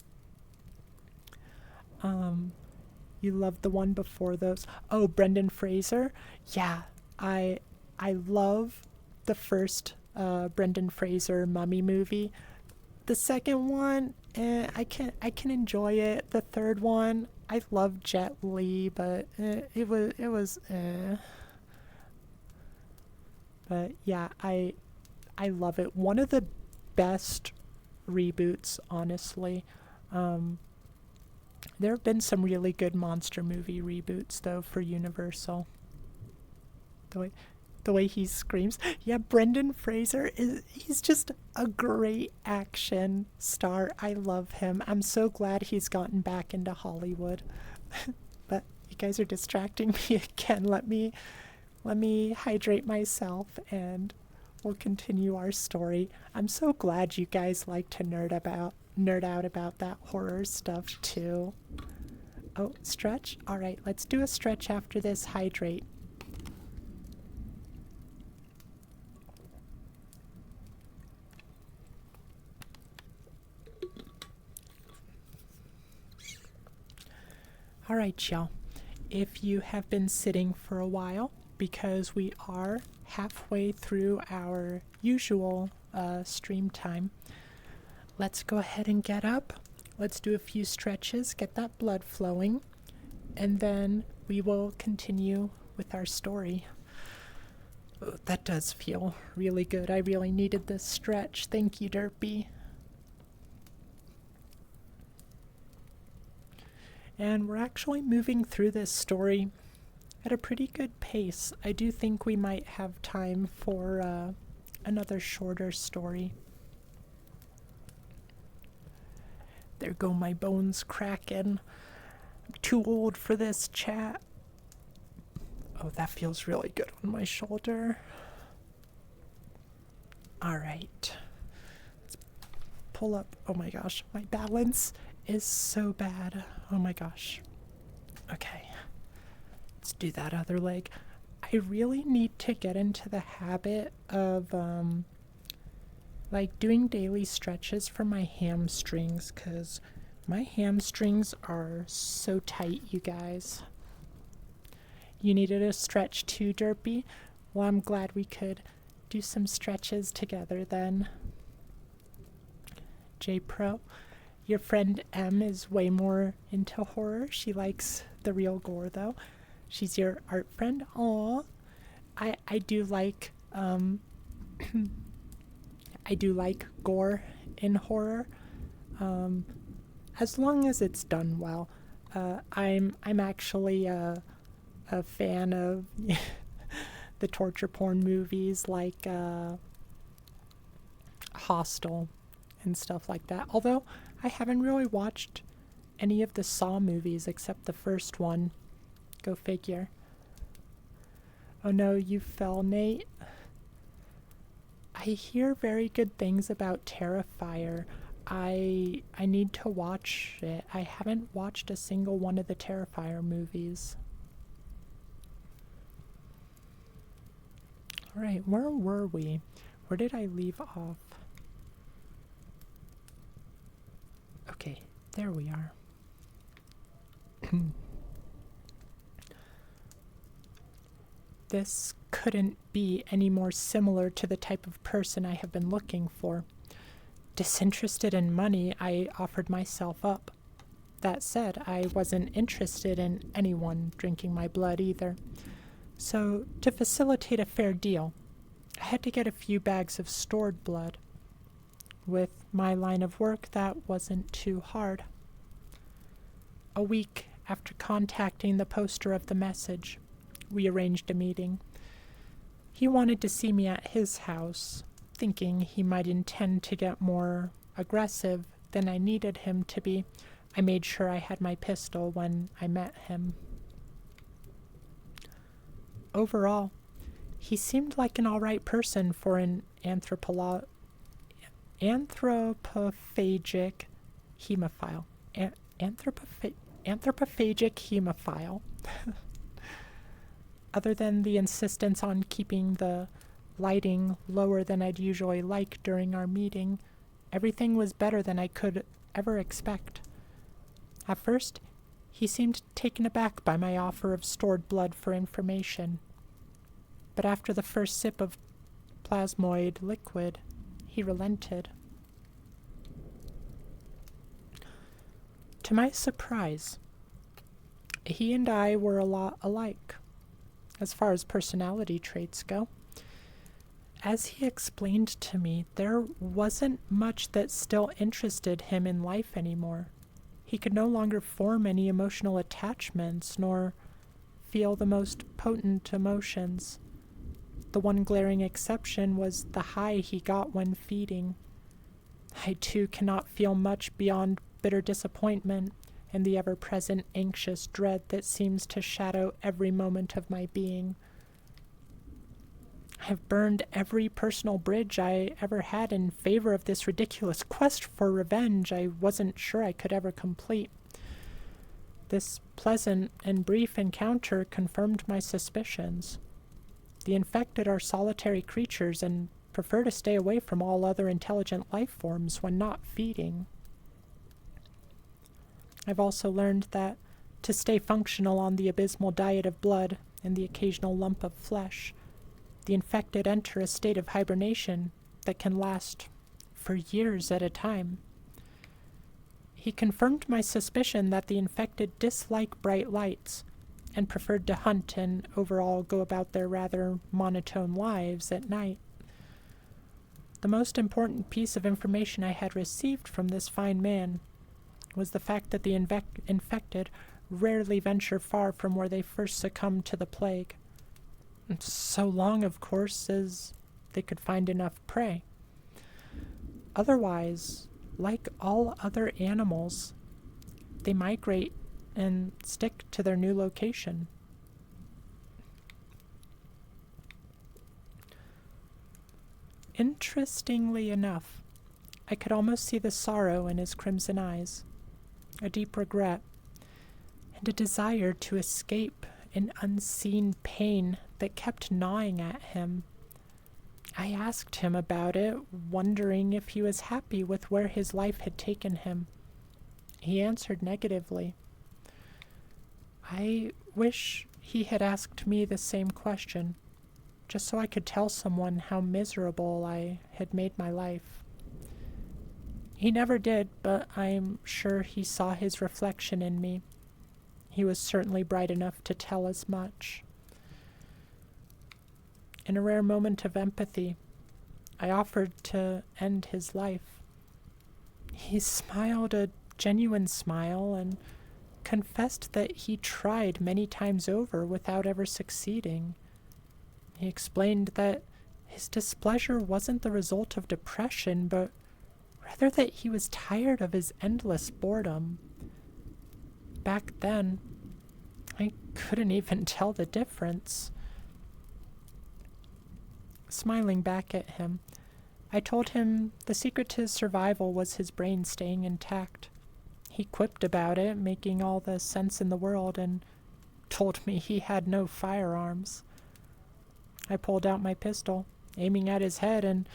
You loved the one before those. Oh, Brendan Fraser. Yeah, I love the first Brendan Fraser Mummy movie. The second one, I can enjoy it. The third one, I love Jet Li, but it was. But yeah, I love it. One of the best reboots, honestly. There have been some really good monster movie reboots though for Universal. The way he screams. Yeah, Brendan Fraser he's just a great action star. I love him. I'm so glad he's gotten back into Hollywood. But you guys are distracting me again. Let me hydrate myself and we'll continue our story. I'm so glad you guys like to nerd out about that horror stuff too. Oh, stretch? Alright, let's do a stretch after this hydrate. Alright, y'all. If you have been sitting for a while, because we are halfway through our usual stream time, let's go ahead and get up. Let's do a few stretches, get that blood flowing, and then we will continue with our story. Oh, that does feel really good. I really needed this stretch. Thank you, Derpy. and we're actually moving through this story at a pretty good pace. I do think we might have time for another shorter story. There go my bones cracking. I'm too old for this, chat. Oh, that feels really good on my shoulder. Alright. Let's pull up. Oh my gosh, my balance is so bad. Oh my gosh. Okay. Let's do that other leg. I really need to get into the habit of like doing daily stretches for my hamstrings, because my hamstrings are so tight, you guys. You needed a stretch too, Derpy? Well, I'm glad we could do some stretches together then. J Pro, your friend M is way more into horror. She likes the real gore though. She's your art friend. Aw. I do like I do like gore in horror, as long as it's done well. I'm actually a fan of the torture porn movies like Hostel and stuff like that. Although I haven't really watched any of the Saw movies except the first one. Go figure. Oh no, you fell, Nate. I hear very good things about Terrifier. I need to watch it. I haven't watched a single one of the Terrifier movies. Alright, where were we? Where did I leave off? Okay, there we are. This couldn't be any more similar to the type of person I have been looking for. Disinterested in money, I offered myself up. That said, I wasn't interested in anyone drinking my blood either. So, to facilitate a fair deal, I had to get a few bags of stored blood. With my line of work, that wasn't too hard. A week after contacting the poster of the message, we arranged a meeting. He wanted to see me at his house, thinking he might intend to get more aggressive than I needed him to be. I made sure I had my pistol when I met him. Overall, he seemed like an alright person for an anthropophagic hemophile. Anthropophagic hemophile. Other than the insistence on keeping the lighting lower than I'd usually like during our meeting, everything was better than I could ever expect. At first, he seemed taken aback by my offer of stored blood for information. But after the first sip of plasmoid liquid, he relented. To my surprise, he and I were a lot alike, as far as personality traits go. As he explained to me, there wasn't much that still interested him in life anymore. He could no longer form any emotional attachments, nor feel the most potent emotions. The one glaring exception was the high he got when feeding. I too cannot feel much beyond bitter disappointment and the ever-present anxious dread that seems to shadow every moment of my being. I have burned every personal bridge I ever had in favor of this ridiculous quest for revenge I wasn't sure I could ever complete. This pleasant and brief encounter confirmed my suspicions. The infected are solitary creatures and prefer to stay away from all other intelligent life forms when not feeding. I've also learned that to stay functional on the abysmal diet of blood and the occasional lump of flesh, the infected enter a state of hibernation that can last for years at a time. He confirmed my suspicion that the infected dislike bright lights and preferred to hunt and overall go about their rather monotone lives at night. The most important piece of information I had received from this fine man was the fact that the infected rarely venture far from where they first succumbed to the plague. So long, of course, as they could find enough prey. Otherwise, like all other animals, they migrate and stick to their new location. Interestingly enough, I could almost see the sorrow in his crimson eyes, a deep regret, and a desire to escape an unseen pain that kept gnawing at him. I asked him about it, wondering if he was happy with where his life had taken him. He answered negatively. I wish he had asked me the same question, just so I could tell someone how miserable I had made my life. He never did, but I'm sure he saw his reflection in me. He was certainly bright enough to tell as much. In a rare moment of empathy, I offered to end his life. He smiled a genuine smile and confessed that he tried many times over without ever succeeding. He explained that his displeasure wasn't the result of depression, but rather that he was tired of his endless boredom. Back then, I couldn't even tell the difference. Smiling back at him, I told him the secret to his survival was his brain staying intact. He quipped about it, making all the sense in the world, and told me he had no firearms. I pulled out my pistol, aiming at his head, and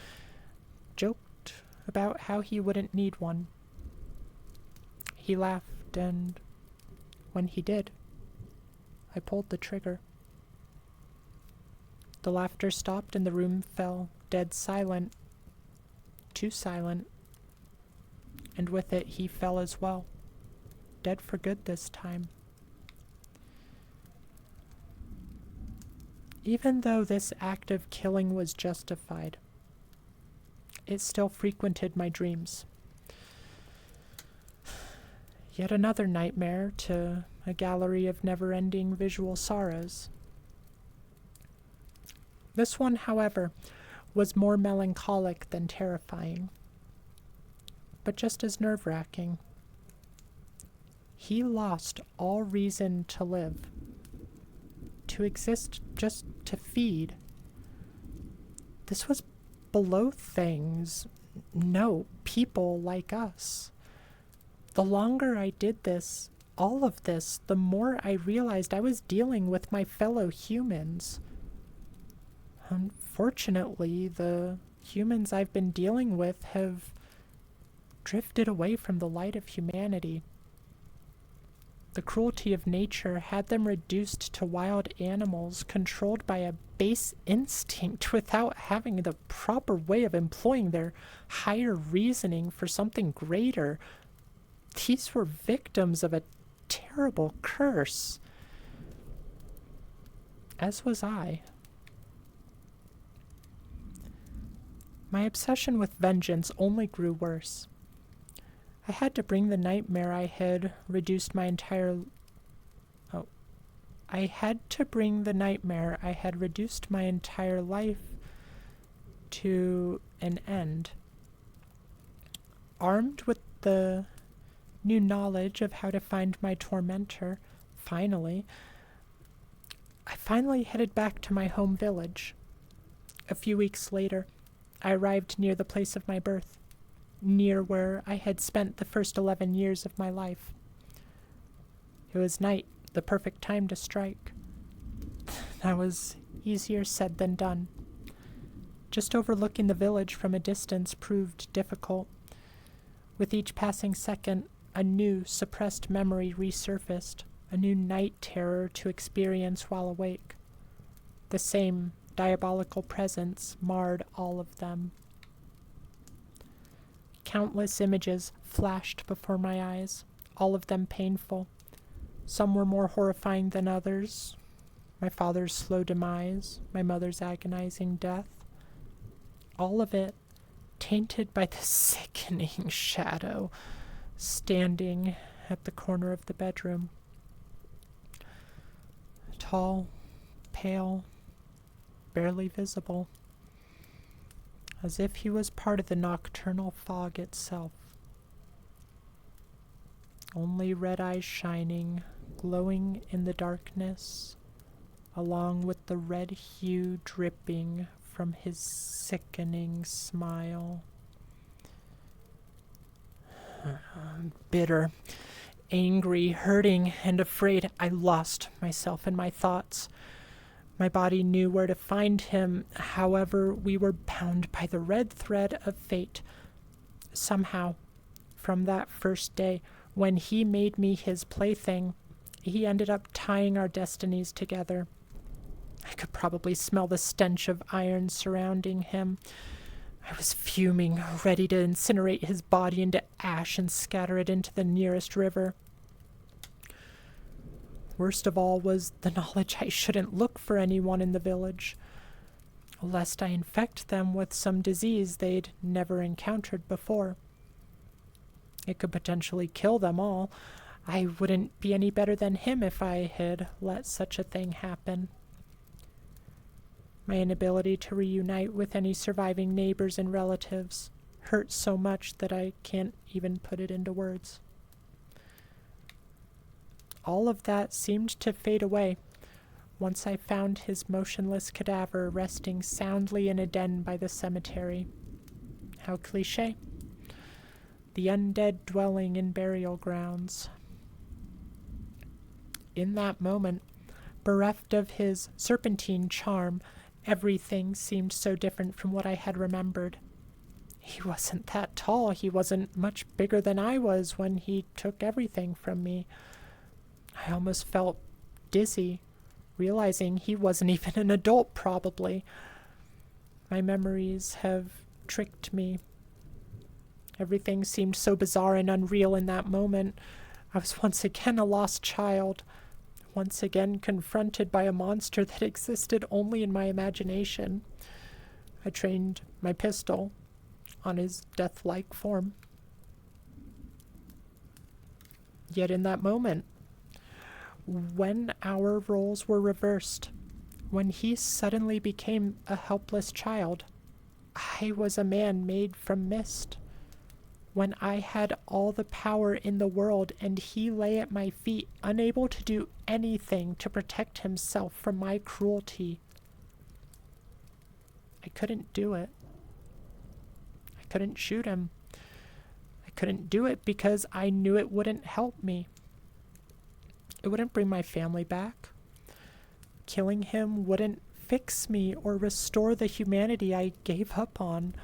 joked about how he wouldn't need one. He laughed, and when he did, I pulled the trigger. The laughter stopped and the room fell dead silent. Too silent. And with it he fell as well. Dead for good this time. Even though this act of killing was justified, it still frequented my dreams. Yet another nightmare to a gallery of never-ending visual sorrows. This one, however, was more melancholic than terrifying, but just as nerve-wracking. He lost all reason to live, to exist just to feed. This was below things, no, people like us. The longer I did this, all of this, the more I realized I was dealing with my fellow humans. Unfortunately, the humans I've been dealing with have drifted away from the light of humanity. The cruelty of nature had them reduced to wild animals controlled by a base instinct without having the proper way of employing their higher reasoning for something greater. These were victims of a terrible curse. As was I. My obsession with vengeance only grew worse. I had to bring the nightmare I had reduced my entire life to an end. Armed with the new knowledge of how to find my tormentor, I finally headed back to my home village. A few weeks later, I arrived near the place of my birth, near where I had spent the first 11 years of my life. It was night, the perfect time to strike. That was easier said than done. Just overlooking the village from a distance proved difficult. With each passing second, a new suppressed memory resurfaced, a new night terror to experience while awake. The same diabolical presence marred all of them. Countless images flashed before my eyes, all of them painful. Some were more horrifying than others. My father's slow demise, my mother's agonizing death. All of it tainted by the sickening shadow, standing at the corner of the bedroom. Tall, pale, barely visible, as if he was part of the nocturnal fog itself. Only red eyes shining, glowing in the darkness, along with the red hue dripping from his sickening smile. Bitter, angry, hurting, and afraid, I lost myself in my thoughts. My body knew where to find him, however, we were bound by the red thread of fate. Somehow, from that first day, when he made me his plaything, he ended up tying our destinies together. I could probably smell the stench of iron surrounding him. I was fuming, ready to incinerate his body into ash and scatter it into the nearest river. Worst of all was the knowledge I shouldn't look for anyone in the village, lest I infect them with some disease they'd never encountered before. It could potentially kill them all. I wouldn't be any better than him if I had let such a thing happen. My inability to reunite with any surviving neighbors and relatives hurt so much that I can't even put it into words. All of that seemed to fade away once I found his motionless cadaver resting soundly in a den by the cemetery. How cliché. The undead dwelling in burial grounds. In that moment, bereft of his serpentine charm, everything seemed so different from what I had remembered. He wasn't that tall. He wasn't much bigger than I was when he took everything from me. I almost felt dizzy, realizing he wasn't even an adult, probably. My memories have tricked me. Everything seemed so bizarre and unreal in that moment. I was once again a lost child, once again confronted by a monster that existed only in my imagination. I trained my pistol on his death-like form. Yet in that moment, when our roles were reversed, when he suddenly became a helpless child, I was a man made from mist. When I had all the power in the world and he lay at my feet, unable to do anything to protect himself from my cruelty. I couldn't do it. I couldn't shoot him. I couldn't do it because I knew it wouldn't help me. It wouldn't bring my family back. Killing him wouldn't fix me or restore the humanity I gave up on.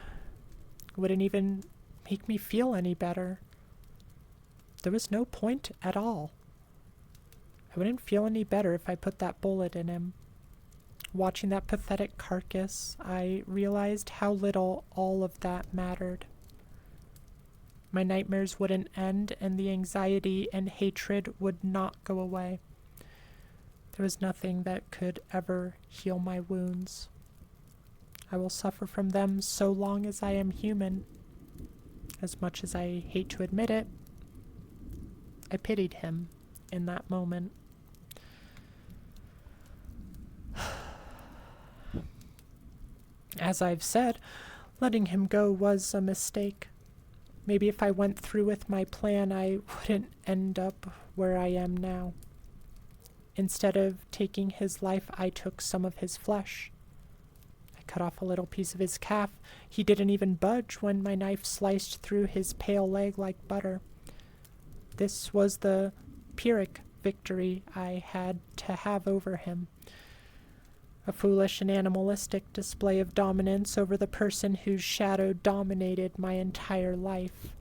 It wouldn't even make me feel any better. There was no point at all. I wouldn't feel any better if I put that bullet in him. Watching that pathetic carcass, I realized how little all of that mattered. My nightmares wouldn't end, and the anxiety and hatred would not go away. There was nothing that could ever heal my wounds. I will suffer from them so long as I am human. As much as I hate to admit it, I pitied him in that moment. As I've said, letting him go was a mistake. Maybe if I went through with my plan, I wouldn't end up where I am now. Instead of taking his life, I took some of his flesh. I cut off a little piece of his calf. He didn't even budge when my knife sliced through his pale leg like butter. This was the Pyrrhic victory I had to have over him. A foolish and animalistic display of dominance over the person whose shadow dominated my entire life.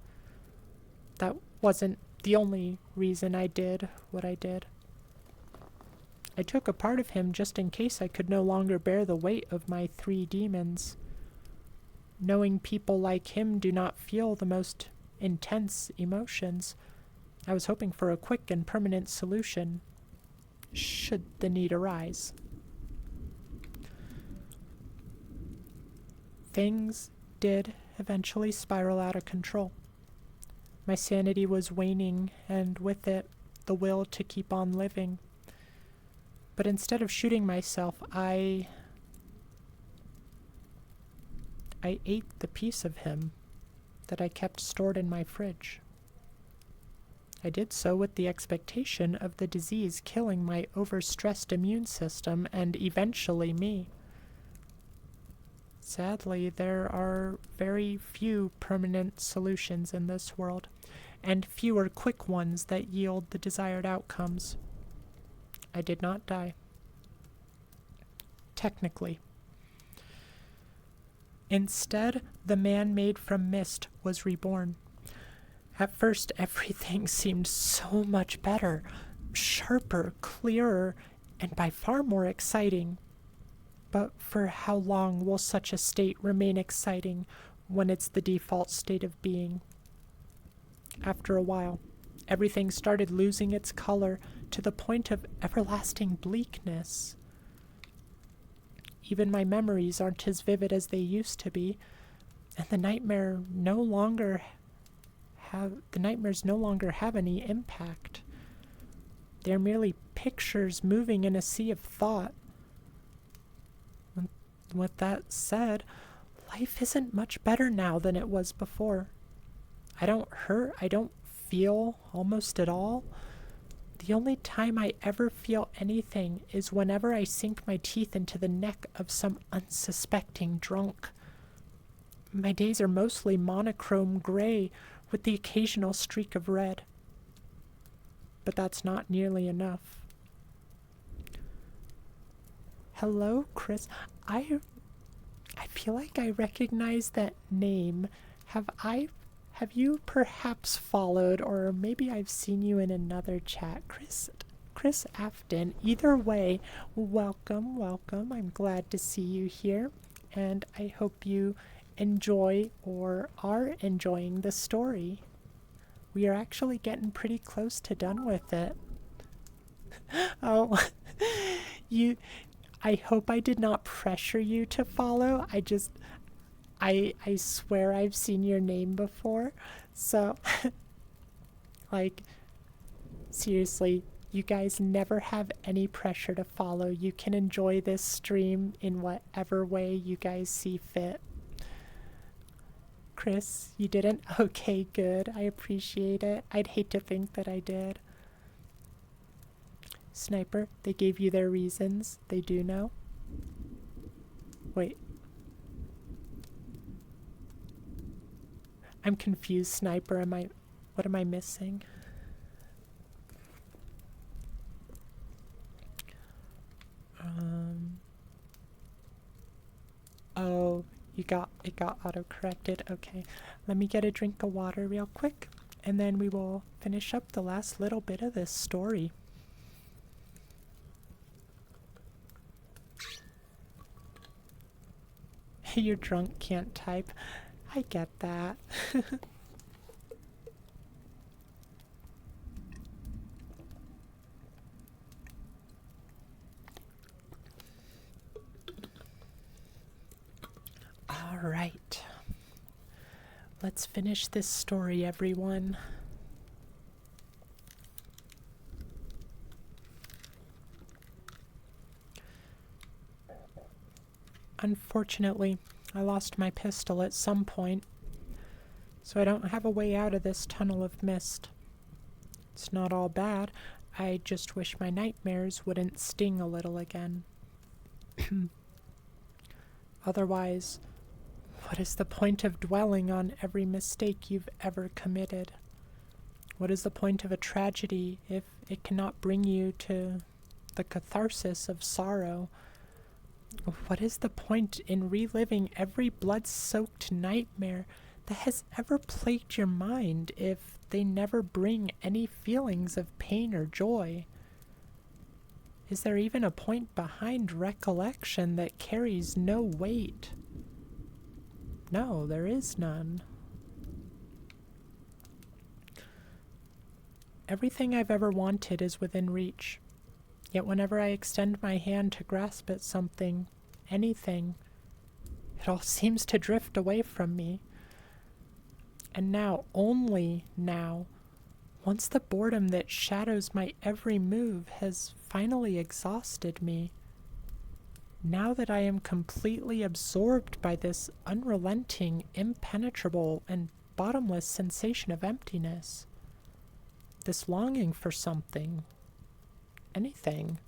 That wasn't the only reason I did what I did. I took a part of him just in case I could no longer bear the weight of my 3 demons. Knowing people like him do not feel the most intense emotions, I was hoping for a quick and permanent solution, should the need arise. Things did eventually spiral out of control. My sanity was waning, and with it, the will to keep on living. But instead of shooting myself, I ate the piece of him that I kept stored in my fridge. I did so with the expectation of the disease killing my overstressed immune system and eventually me. Sadly, there are very few permanent solutions in this world, and fewer quick ones that yield the desired outcomes. I did not die. Technically. Instead, the man made from mist was reborn. At first, everything seemed so much better, sharper, clearer, and by far more exciting. But for how long will such a state remain exciting when it's the default state of being? After a while, everything started losing its color to the point of everlasting bleakness. Even my memories aren't as vivid as they used to be, and the nightmares no longer have any impact. They're merely pictures moving in a sea of thought. With that said, life isn't much better now than it was before. I don't hurt, I don't feel almost at all. The only time I ever feel anything is whenever I sink my teeth into the neck of some unsuspecting drunk. My days are mostly monochrome gray with the occasional streak of red. But that's not nearly enough. Hello, Chris. I feel like I recognize that name. Have you perhaps followed, or maybe I've seen you in another chat? Chris Afton. Either way, welcome. I'm glad to see you here, and I hope you enjoy or are enjoying the story. We are actually getting pretty close to done with it. Oh, I hope I did not pressure you to follow. I swear I've seen your name before. So, seriously, you guys never have any pressure to follow. You can enjoy this stream in whatever way you guys see fit. Chris, you didn't? Okay, good. I appreciate it. I'd hate to think that I did. Sniper, they gave you their reasons. They do know? Wait. I'm confused, Sniper. What am I missing? Oh, it got auto-corrected. Okay. Let me get a drink of water real quick, and then we will finish up the last little bit of this story. You're drunk, can't type. I get that. All right. Let's finish this story, everyone. Unfortunately, I lost my pistol at some point, so I don't have a way out of this tunnel of mist. It's not all bad. I just wish my nightmares wouldn't sting a little again. Otherwise, what is the point of dwelling on every mistake you've ever committed? What is the point of a tragedy if it cannot bring you to the catharsis of sorrow? What is the point in reliving every blood-soaked nightmare that has ever plagued your mind if they never bring any feelings of pain or joy? Is there even a point behind recollection that carries no weight? No, there is none. Everything I've ever wanted is within reach. Yet whenever I extend my hand to grasp at something, anything, it all seems to drift away from me. And now, only now, once the boredom that shadows my every move has finally exhausted me, now that I am completely absorbed by this unrelenting, impenetrable, and bottomless sensation of emptiness, this longing for something, anything,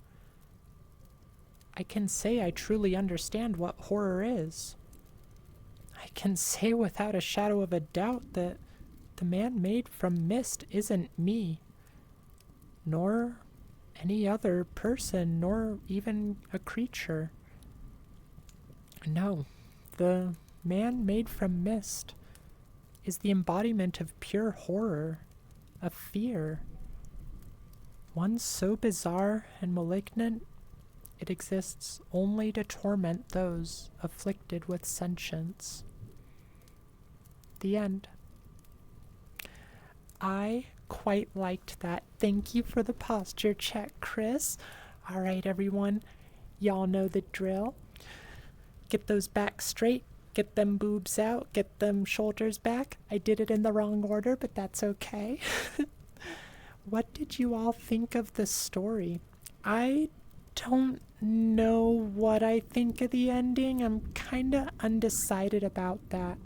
I can say I truly understand what horror is. I can say without a shadow of a doubt that the man made from mist isn't me, nor any other person, nor even a creature. No, the man made from mist is the embodiment of pure horror, of fear. One so bizarre and malignant, it exists only to torment those afflicted with sentience. The end. I quite liked that. Thank you for the posture check, Chris. All right, everyone. Y'all know the drill. Get those backs straight. Get them boobs out. Get them shoulders back. I did it in the wrong order, but that's okay. What did you all think of the story? I don't know what I think of the ending. I'm kind of undecided about that.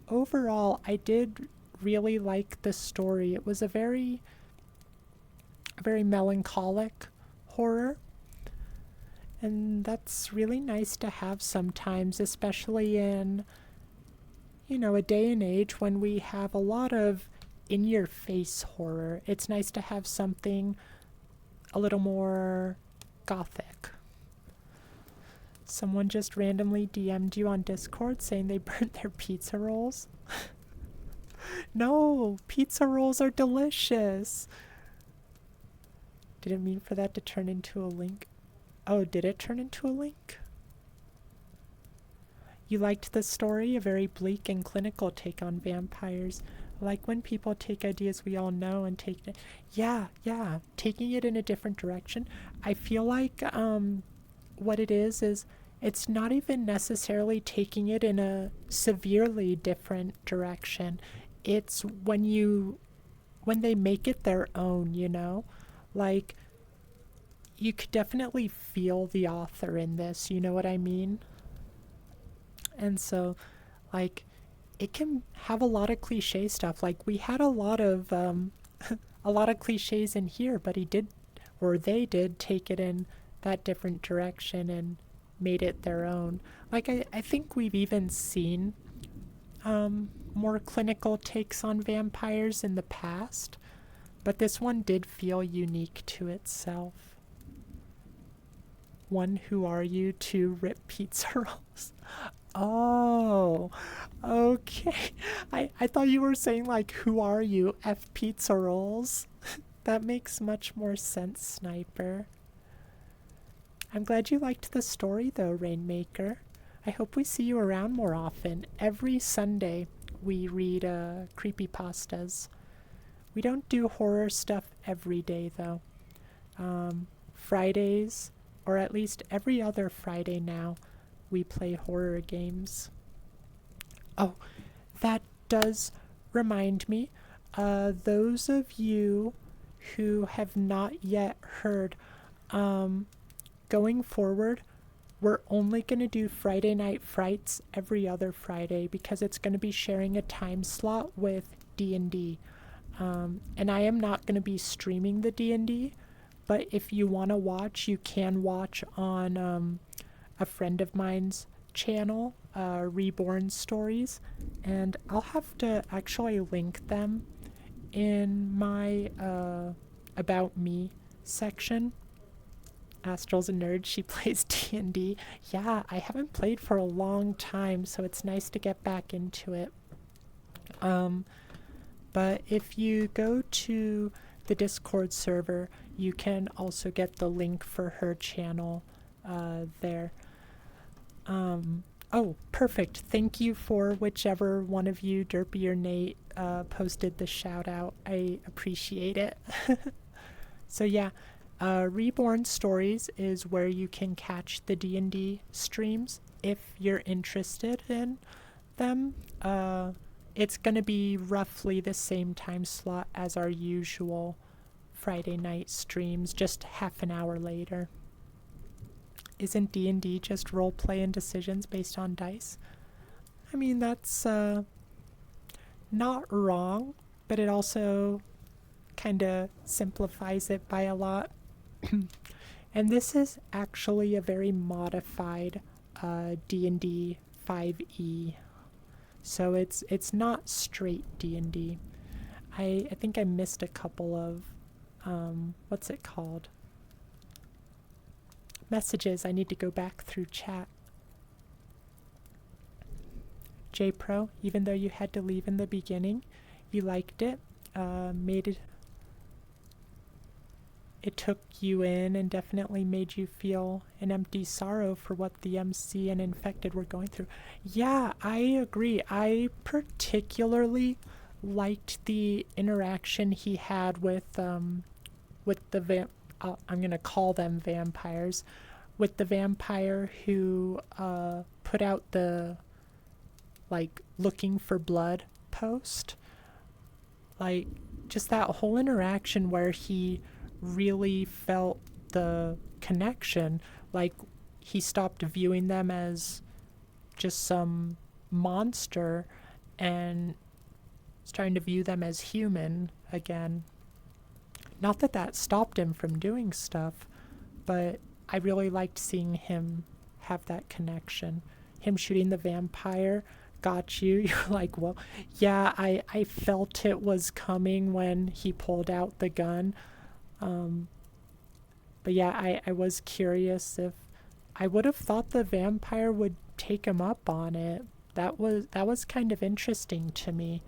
Overall, I did really like the story. It was a very melancholic horror. And that's really nice to have sometimes, especially in, a day and age when we have a lot of in-your-face horror. It's nice to have something a little more gothic. Someone just randomly DM'd you on Discord saying they burnt their pizza rolls. No, pizza rolls are delicious. Didn't mean for that to turn into a link. Oh, did it turn into a link? You liked the story, a very bleak and clinical take on vampires. I like when people take ideas we all know and take it. Yeah, taking it in a different direction. I feel like what it is it's not even necessarily taking it in a severely different direction. It's when they make it their own, Like, you could definitely feel the author in this, you know what I mean? And so, like, it can have a lot of cliche stuff. Like, we had a lot of a lot of cliches in here, but they did take it in that different direction and made it their own. Like, I think we've even seen more clinical takes on vampires in the past, but this one did feel unique to itself. One, who are you? Two, rip pizza rolls. Oh, okay. I thought you were saying, like, who are you? F pizza rolls. That makes much more sense, Sniper. I'm glad you liked the story, though, Rainmaker. I hope we see you around more often. Every Sunday, we read creepypastas. We don't do horror stuff every day, though. Fridays, or at least every other Friday now, we play horror games. Oh, that does remind me, those of you who have not yet heard, going forward, we're only going to do Friday Night Frights every other Friday because it's going to be sharing a time slot with D&D. And I am not going to be streaming the D&D, but if you want to watch, you can watch on a friend of mine's channel, Reborn Stories, and I'll have to actually link them in my About Me section. Astral's a nerd. She plays D&D. Yeah, I haven't played for a long time, so it's nice to get back into it. But if you go to the Discord server, you can also get the link for her channel there. Oh, perfect. Thank you for whichever one of you, Derpy or Nate, posted the shout out. I appreciate it. So yeah, Reborn Stories is where you can catch the D&D streams if you're interested in them. it's going to be roughly the same time slot as our usual Friday night streams, just half an hour later. Isn't D&D just roleplay and decisions based on dice? I mean, that's not wrong, but it also kind of simplifies it by a lot. And this is actually a very modified D&D 5e. So it's not straight D&D. I think I missed a couple of what's it called? Messages. I need to go back through chat. JPro, even though you had to leave in the beginning, you liked it. It took you in and definitely made you feel an empty sorrow for what the MC and infected were going through. Yeah, I agree. I particularly liked the interaction he had with the I'm gonna call them vampires, with the vampire who put out the like looking for blood post. Like just that whole interaction where he really felt the connection, like he stopped viewing them as just some monster and starting to view them as human again. Not that that stopped him from doing stuff, but I really liked seeing him have that connection. Him shooting the vampire got you. You're like, well, yeah, I felt it was coming when he pulled out the gun. But yeah, I was curious if I would have thought the vampire would take him up on it. That was kind of interesting to me.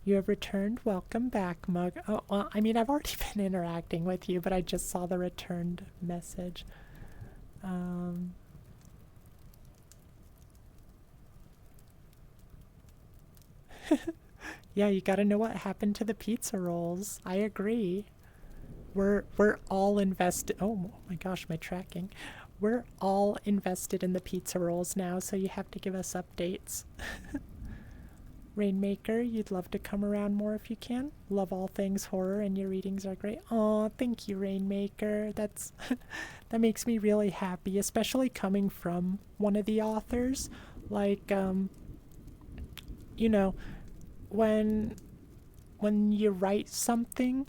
You have returned. Welcome back, Mug. Oh, well, I mean, I've already been interacting with you, but I just saw the returned message. Yeah, you gotta know what happened to the pizza rolls. I agree. We're all invested. Oh my gosh, my tracking. We're all invested in the pizza rolls now, so you have to give us updates. Rainmaker, you'd love to come around more if you can. Love all things horror, and your readings are great. Aw, thank you, Rainmaker. That's that makes me really happy, especially coming from one of the authors. Like, you know, when you write something,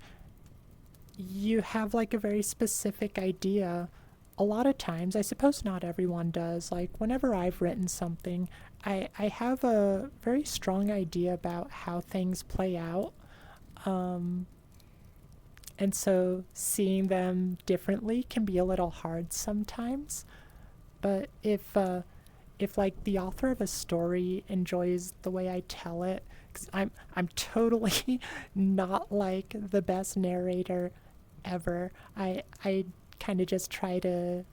you have like a very specific idea. A lot of times, I suppose not everyone does. Like whenever I've written something, I have a very strong idea about how things play out. And so seeing them differently can be a little hard sometimes. But if like the author of a story enjoys the way I tell it, because I'm totally not like the best narrator ever. I kind of just try to,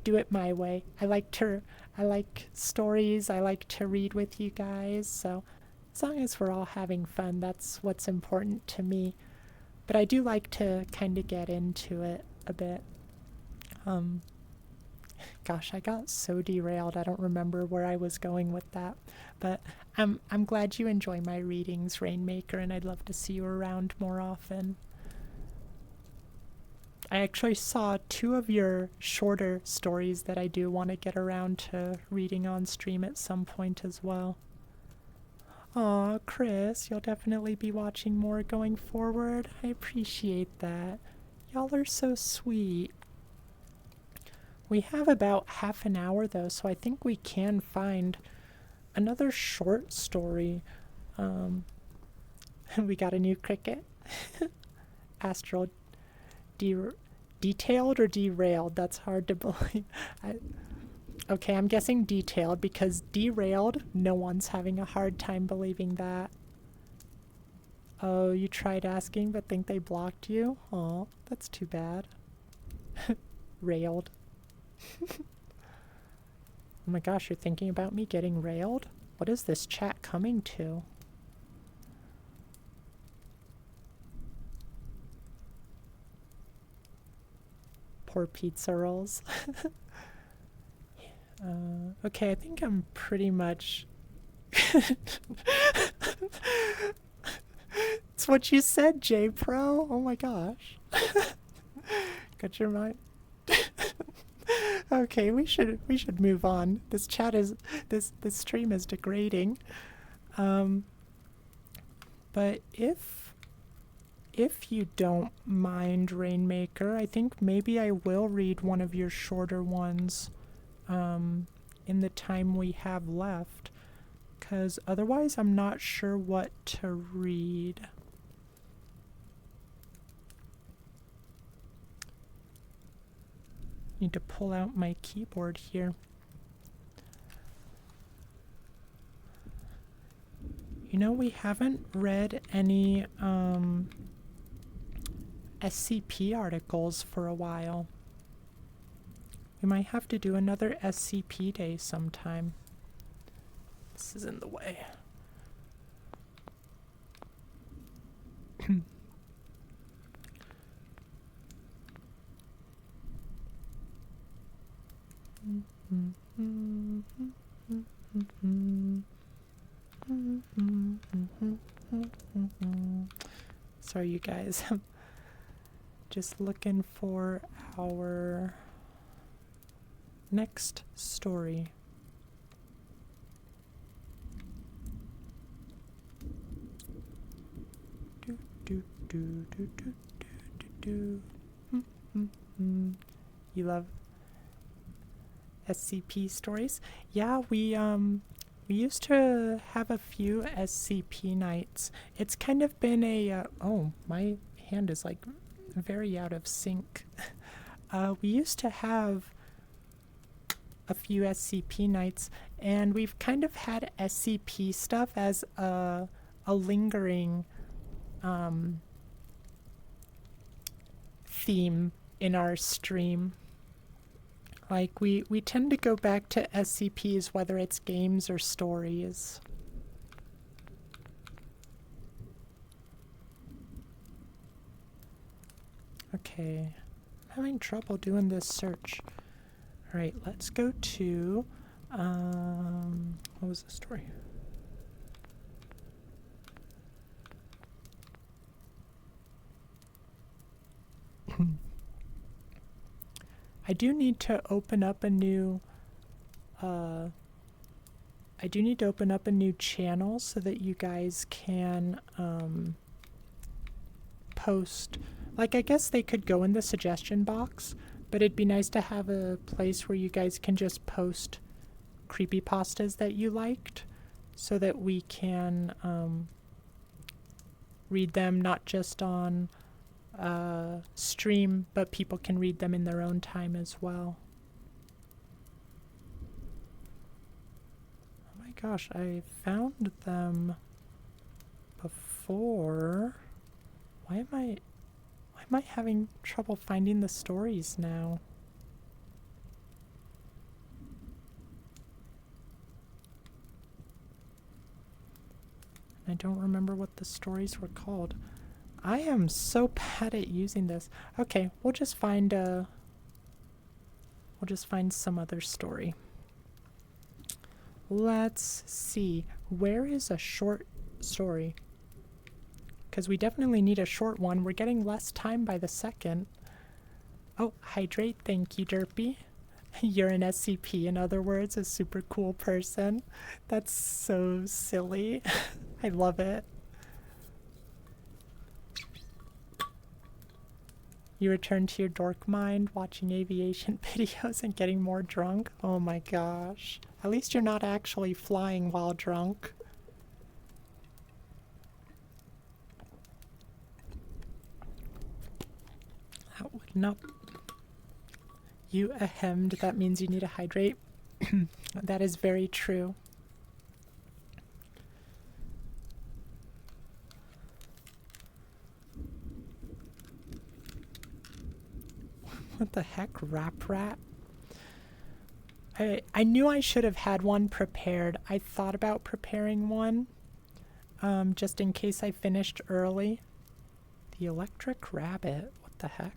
do it my way. I like stories. I like to read with you guys. So as long as we're all having fun, that's what's important to me. But I do like to kind of get into it a bit. Gosh, I got so derailed. I don't remember where I was going with that. But I'm glad you enjoy my readings, Rainmaker, and I'd love to see you around more often. I actually saw 2 of your shorter stories that I do want to get around to reading on stream at some point as well. Aw, Chris, you'll definitely be watching more going forward. I appreciate that. Y'all are so sweet. We have about half an hour though, so I think we can find another short story. We got a new cricket. Astral detailed or derailed? That's hard to believe. Okay, I'm guessing detailed because derailed, no one's having a hard time believing that. Oh, you tried asking but think they blocked you? Aw, that's too bad. Railed. Oh my gosh, you're thinking about me getting railed? What is this chat coming to? poor pizza rolls. Okay, I think I'm pretty much... It's what you said, J-Pro. Oh my gosh. Got your mind? Okay, we should move on. This stream is degrading. But if you don't mind, Rainmaker, I think maybe I will read one of your shorter ones in the time we have left, because otherwise I'm not sure what to read. Need to pull out my keyboard here. You know, we haven't read any SCP articles for a while. We might have to do another SCP day sometime. This is in the way. Sorry, you guys. I'm just looking for our next story. You love SCP stories? Yeah, we used to have a few SCP nights. It's kind of been a oh, my hand is like very out of sync. We used to have a few SCP nights, and we've kind of had SCP stuff as a lingering theme in our stream. Like, we tend to go back to SCPs, whether it's games or stories. Okay, I'm having trouble doing this search. Alright, let's go to, what was the story? I do need to open up a new channel so that you guys can post. Like, I guess they could go in the suggestion box, but it'd be nice to have a place where you guys can just post creepypastas that you liked so that we can read them not just on stream, but people can read them in their own time as well. Oh my gosh, I found them before. Why am I having trouble finding the stories now? I don't remember what the stories were called. I am so bad at using this. Okay, we'll just find some other story. Let's see. Where is a short story? Because we definitely need a short one. We're getting less time by the second. Oh, hydrate. Thank you, Derpy. You're an SCP, in other words, a super cool person. That's so silly. I love it. You return to your dork mind, watching aviation videos and getting more drunk? Oh my gosh. At least you're not actually flying while drunk. That would not... You ahemed, that means you need to hydrate. That is very true. What the heck, Rap Rat? I knew I should have had one prepared. I thought about preparing one, just in case I finished early. The Electric Rabbit, what the heck?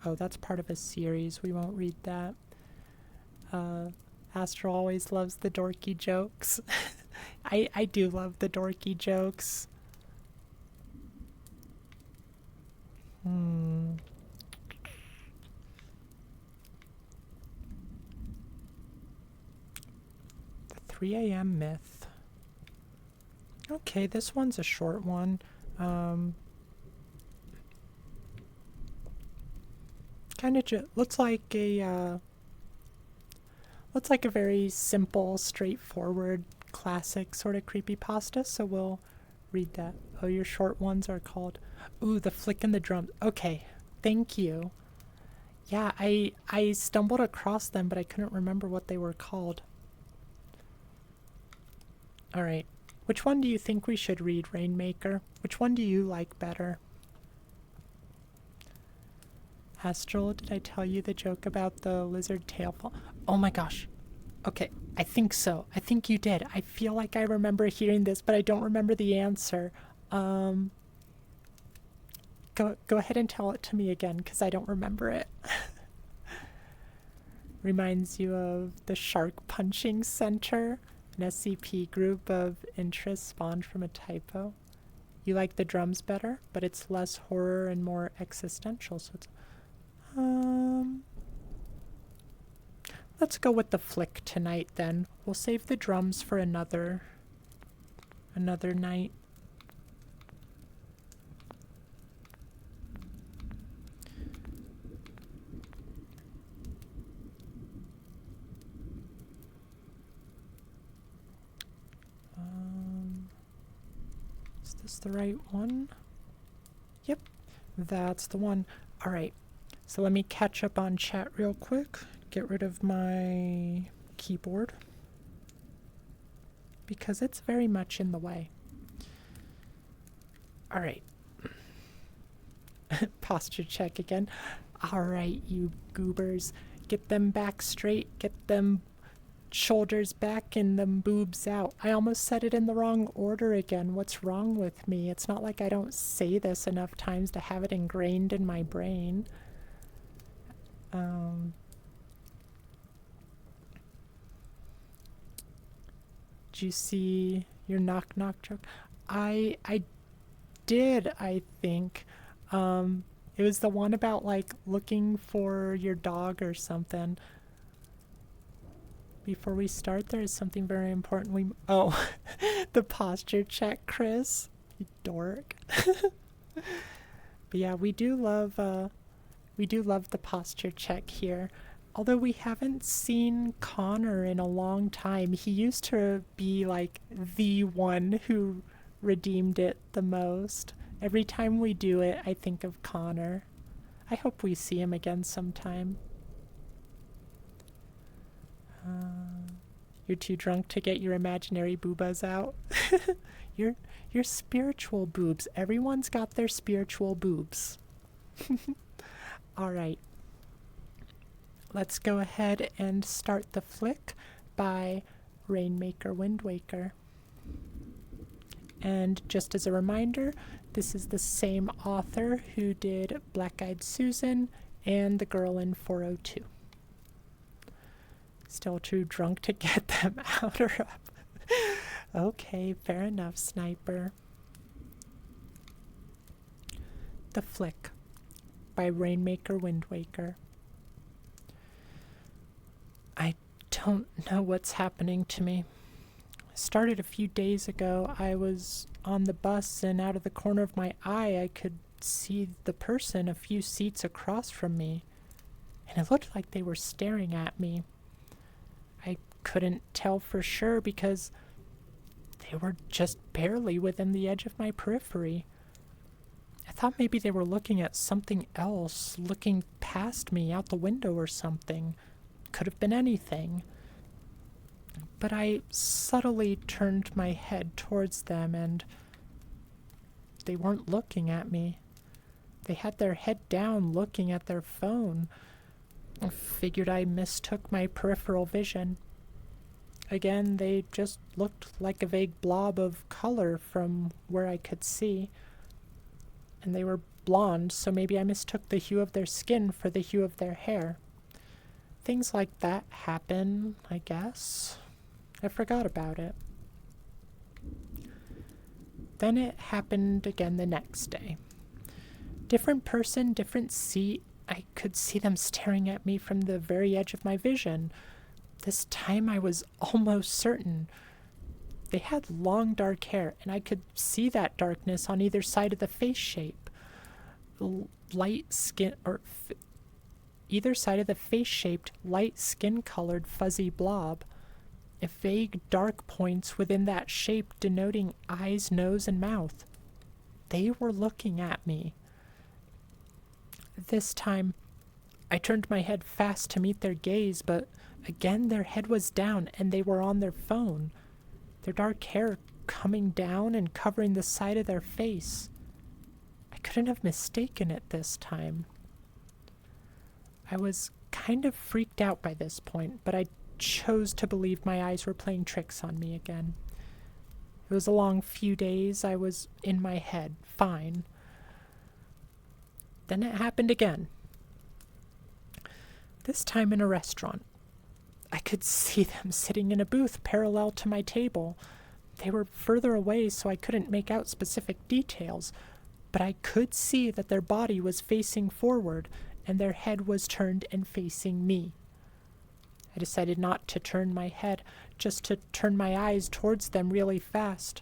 Oh, that's part of a series. We won't read that. Astral always loves the dorky jokes. I do love the dorky jokes. Hmm. The 3 a.m. myth. Okay, this one's a short one. Kind of looks like a very simple, straightforward, classic sort of creepypasta. So we'll read that. Oh, your short ones are called. Ooh, the flick and the drums. Okay, thank you. Yeah, I stumbled across them, but I couldn't remember what they were called. All right. Which one do you think we should read, Rainmaker? Which one do you like better? Astral, did I tell you the joke about the lizard tail fall? Oh my gosh. Okay, I think so. I think you did. I feel like I remember hearing this, but I don't remember the answer. Go ahead and tell it to me again, because I don't remember it. Reminds you of the Shark Punching Center, an SCP group of interest spawned from a typo. You like the drums better, but it's less horror and more existential, so it's let's go with the flick tonight then. We'll save the drums for another night. Is this the right one? Yep, that's the one. All right. So let me catch up on chat real quick. Get rid of my keyboard because it's very much in the way. All right. Posture check again. All right, you goobers. Get them back straight. Get them shoulders back and them boobs out. I almost said it in the wrong order again. What's wrong with me? It's not like I don't say this enough times to have it ingrained in my brain. Did you see your knock knock joke? I did, I think. It was the one about like looking for your dog or something. Before we start, there is something very important. Oh, the posture check, Chris. You dork. But yeah, we do love the posture check here. Although we haven't seen Connor in a long time. He used to be like the one who redeemed it the most. Every time we do it, I think of Connor. I hope we see him again sometime. You're too drunk to get your imaginary boobas out. Your spiritual boobs. Everyone's got their spiritual boobs. All right. Let's go ahead and start the flick by Rainmaker Windwaker. And just as a reminder, this is the same author who did Black Eyed Susan and The Girl in 402. Still too drunk to get them out or up. Okay, fair enough, Sniper. The Flick by Rainmaker Windwaker. I don't know what's happening to me. I started a few days ago. I was on the bus and out of the corner of my eye I could see the person a few seats across from me. And it looked like they were staring at me. I couldn't tell for sure because they were just barely within the edge of my periphery. I thought maybe they were looking at something else, looking past me out the window or something. Could have been anything. But I subtly turned my head towards them and they weren't looking at me. They had their head down looking at their phone. I figured I mistook my peripheral vision. Again, they just looked like a vague blob of color from where I could see. And they were blonde, so maybe I mistook the hue of their skin for the hue of their hair. Things like that happen, I guess. I forgot about it. Then it happened again the next day. Different person, different seat. I could see them staring at me from the very edge of my vision. This time I was almost certain. They had long dark hair, and I could see that darkness on either side of the face shape. Light skin, or either side of the face-shaped, light skin-colored fuzzy blob. Vague dark points within that shape denoting eyes, nose, and mouth. They were looking at me. This time, I turned my head fast to meet their gaze, but again their head was down and they were on their phone. Their dark hair coming down and covering the side of their face. I couldn't have mistaken it this time. I was kind of freaked out by this point, but I chose to believe my eyes were playing tricks on me again. It was a long few days. I was in my head, fine. Then it happened again. This time in a restaurant. I could see them sitting in a booth parallel to my table. They were further away, so I couldn't make out specific details, but I could see that their body was facing forward and their head was turned and facing me. I decided not to turn my head, just to turn my eyes towards them really fast.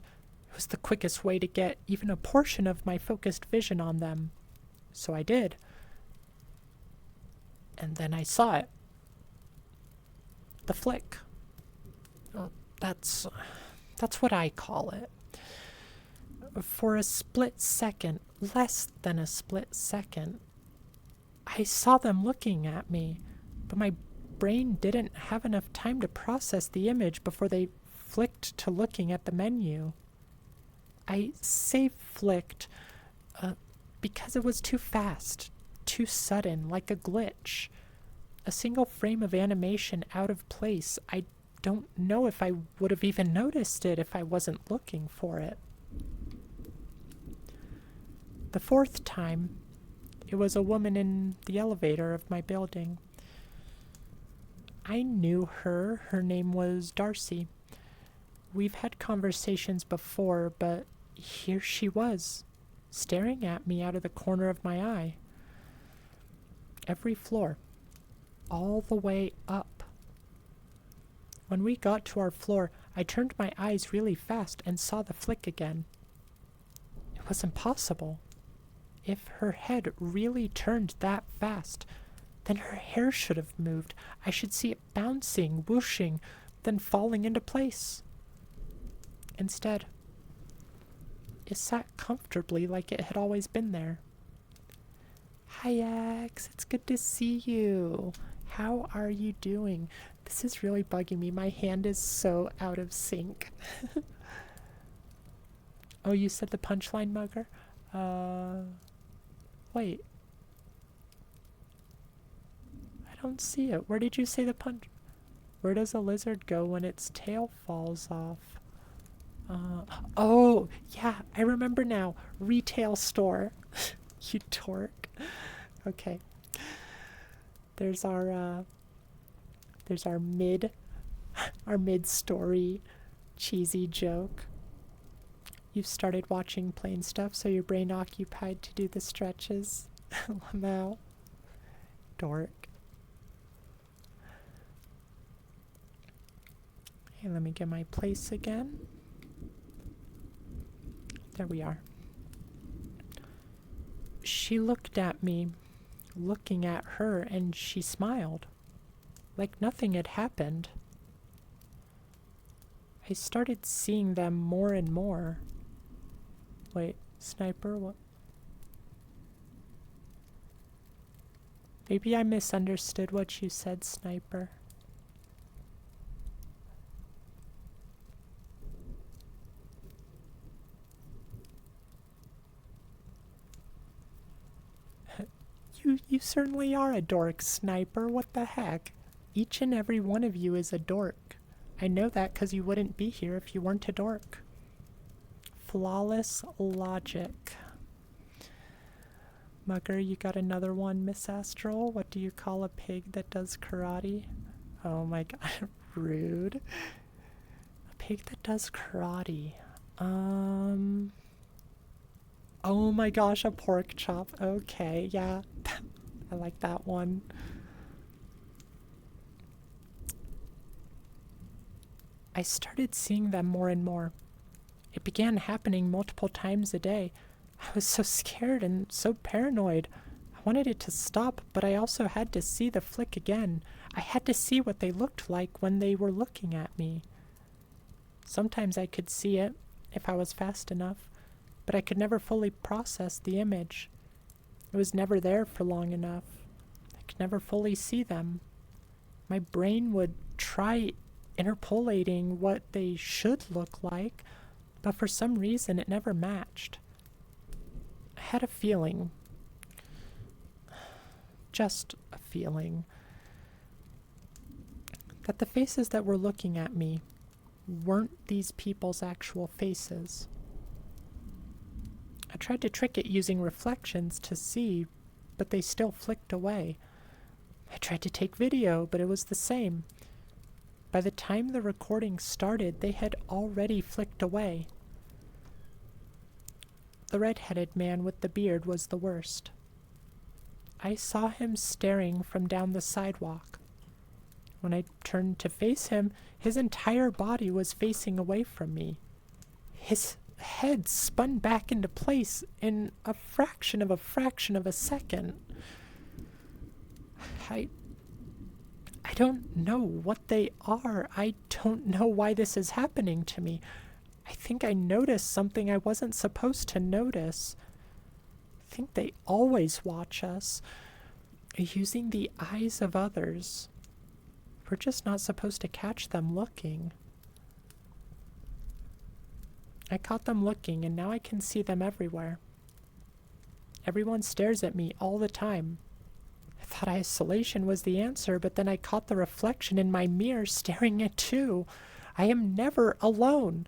It was the quickest way to get even a portion of my focused vision on them. So I did. And then I saw it. The flick. Oh, that's what I call it. For a split second, less than a split second, I saw them looking at me, but my brain didn't have enough time to process the image before they flicked to looking at the menu. I say flicked because it was too fast, too sudden, like a glitch. A single frame of animation out of place. I don't know if I would have even noticed it if I wasn't looking for it. The fourth time, it was a woman in the elevator of my building. I knew her. Her name was Darcy. We've had conversations before, but here she was, staring at me out of the corner of my eye. Every floor, all the way up. When we got to our floor, I turned my eyes really fast and saw the flick again. It was impossible. If her head really turned that fast, then her hair should have moved. I should see it bouncing, whooshing, then falling into place. Instead, it sat comfortably like it had always been there. Hi, X. It's good to see you. How are you doing? This is really bugging me. My hand is so out of sync. Oh, you said the punchline, Mugger? Wait. I don't see it. Where did you say the punch? Where does a lizard go when its tail falls off? Oh, yeah, I remember now. Retail store. You dork. Okay. There's our mid-story cheesy joke. You've started watching plain stuff, so your brain occupied to do the stretches. Lamau. Dork. Okay, let me get my place again. There we are. She looked at me, looking at her, and she smiled, like nothing had happened. I started seeing them more and more. Wait, Sniper, what? Maybe I misunderstood what you said, Sniper. You certainly are a dork, Sniper. What the heck? Each and every one of you is a dork. I know that because you wouldn't be here if you weren't a dork. Flawless logic. Mugger, you got another one, Miss Astral? What do you call a pig that does karate? Oh my god, rude. A pig that does karate. Oh my gosh, a pork chop. Okay, yeah. I like that one. I started seeing them more and more. It began happening multiple times a day. I was so scared and so paranoid. I wanted it to stop, but I also had to see the flick again. I had to see what they looked like when they were looking at me. Sometimes I could see it, if I was fast enough, but I could never fully process the image. It was never there for long enough. I could never fully see them. My brain would try interpolating what they should look like, but for some reason it never matched. I had a feeling, just a feeling, that the faces that were looking at me weren't these people's actual faces. I tried to trick it using reflections to see, but they still flicked away. I tried to take video, but it was the same. By the time the recording started, they had already flicked away. The red-headed man with the beard was the worst. I saw him staring from down the sidewalk. When I turned to face him, his entire body was facing away from me. His head spun back into place in a fraction of a second. I don't know what they are. I don't know why this is happening to me. I think I noticed something I wasn't supposed to notice. I think they always watch us, using the eyes of others. We're just not supposed to catch them looking. I caught them looking, and now I can see them everywhere. Everyone stares at me all the time. I thought isolation was the answer, but then I caught the reflection in my mirror staring at too. I am never alone.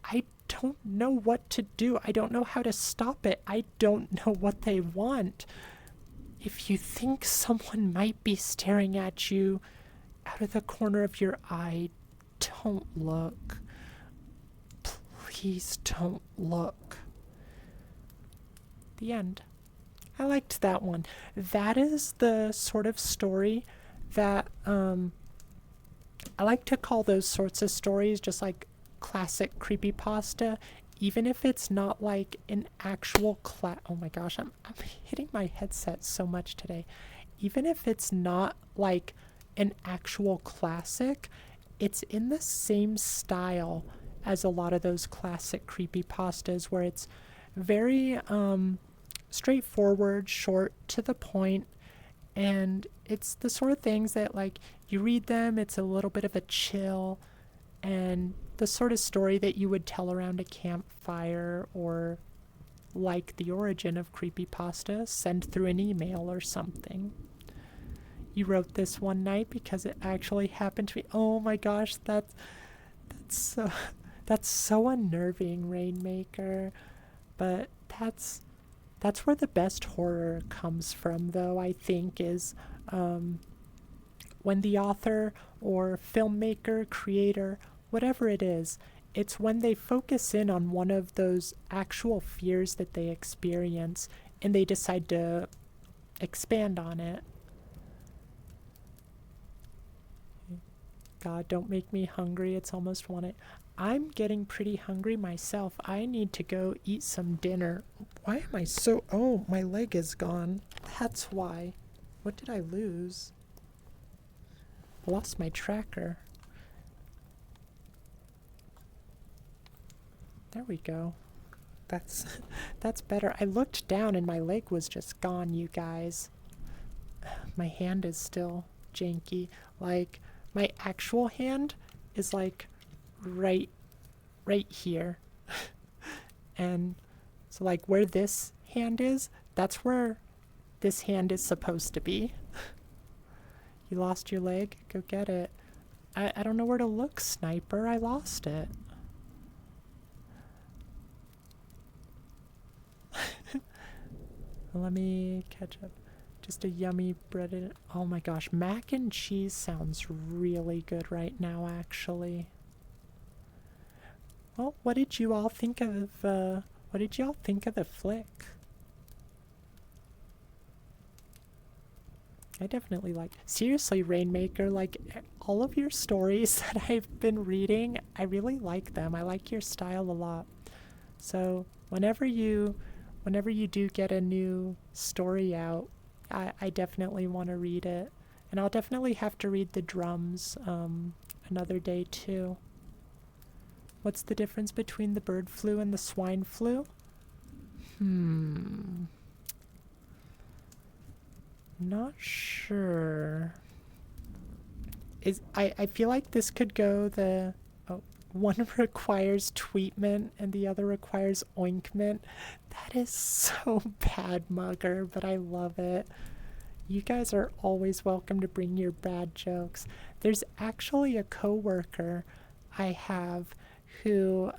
I don't know what to do. I don't know how to stop it. I don't know what they want. If you think someone might be staring at you out of the corner of your eye, don't look. Please don't look. The end. I liked that one. That is the sort of story that I like to call those sorts of stories just like classic creepypasta, even if it's not like an actual oh my gosh, I'm hitting my headset so much today. Even if it's not like an actual classic, it's in the same style as a lot of those classic creepypastas where it's very straightforward, short, to the point, and it's the sort of things that like you read them, it's a little bit of a chill, and the sort of story that you would tell around a campfire, or like the origin of creepypasta, send through an email or something. You wrote this one night because it actually happened to me. Oh my gosh, that's so unnerving, Rainmaker. But that's where the best horror comes from, though, I think, is when the author or filmmaker, creator, whatever it is, it's when they focus in on one of those actual fears that they experience and they decide to expand on it. God, don't make me hungry. It's almost 1 a.m. I'm getting pretty hungry myself. I need to go eat some dinner. Why am I so... Oh, my leg is gone. That's why. What did I lose? I lost my tracker. There we go. That's better. I looked down and my leg was just gone, you guys. My hand is still janky. Like, my actual hand is like right here. And so like where this hand is, that's where this hand is supposed to be. You lost your leg? Go get it. I don't know where to look, Sniper. I lost it. Let me catch up. Just a yummy breaded. Oh my gosh, mac and cheese sounds really good right now, actually. Well, what did you all think of? What did y'all think of the flick? I definitely like. Seriously, Rainmaker, like all of your stories that I've been reading, I really like them. I like your style a lot. So whenever you do get a new story out, I definitely want to read it, and I'll definitely have to read the drums another day too. What's the difference between the bird flu and the swine flu? Hmm. Not sure. I feel like this could go the one requires tweetment and the other requires ointment. That is so bad, Mugger, but I love it. You guys are always welcome to bring your bad jokes. There's actually a coworker I have who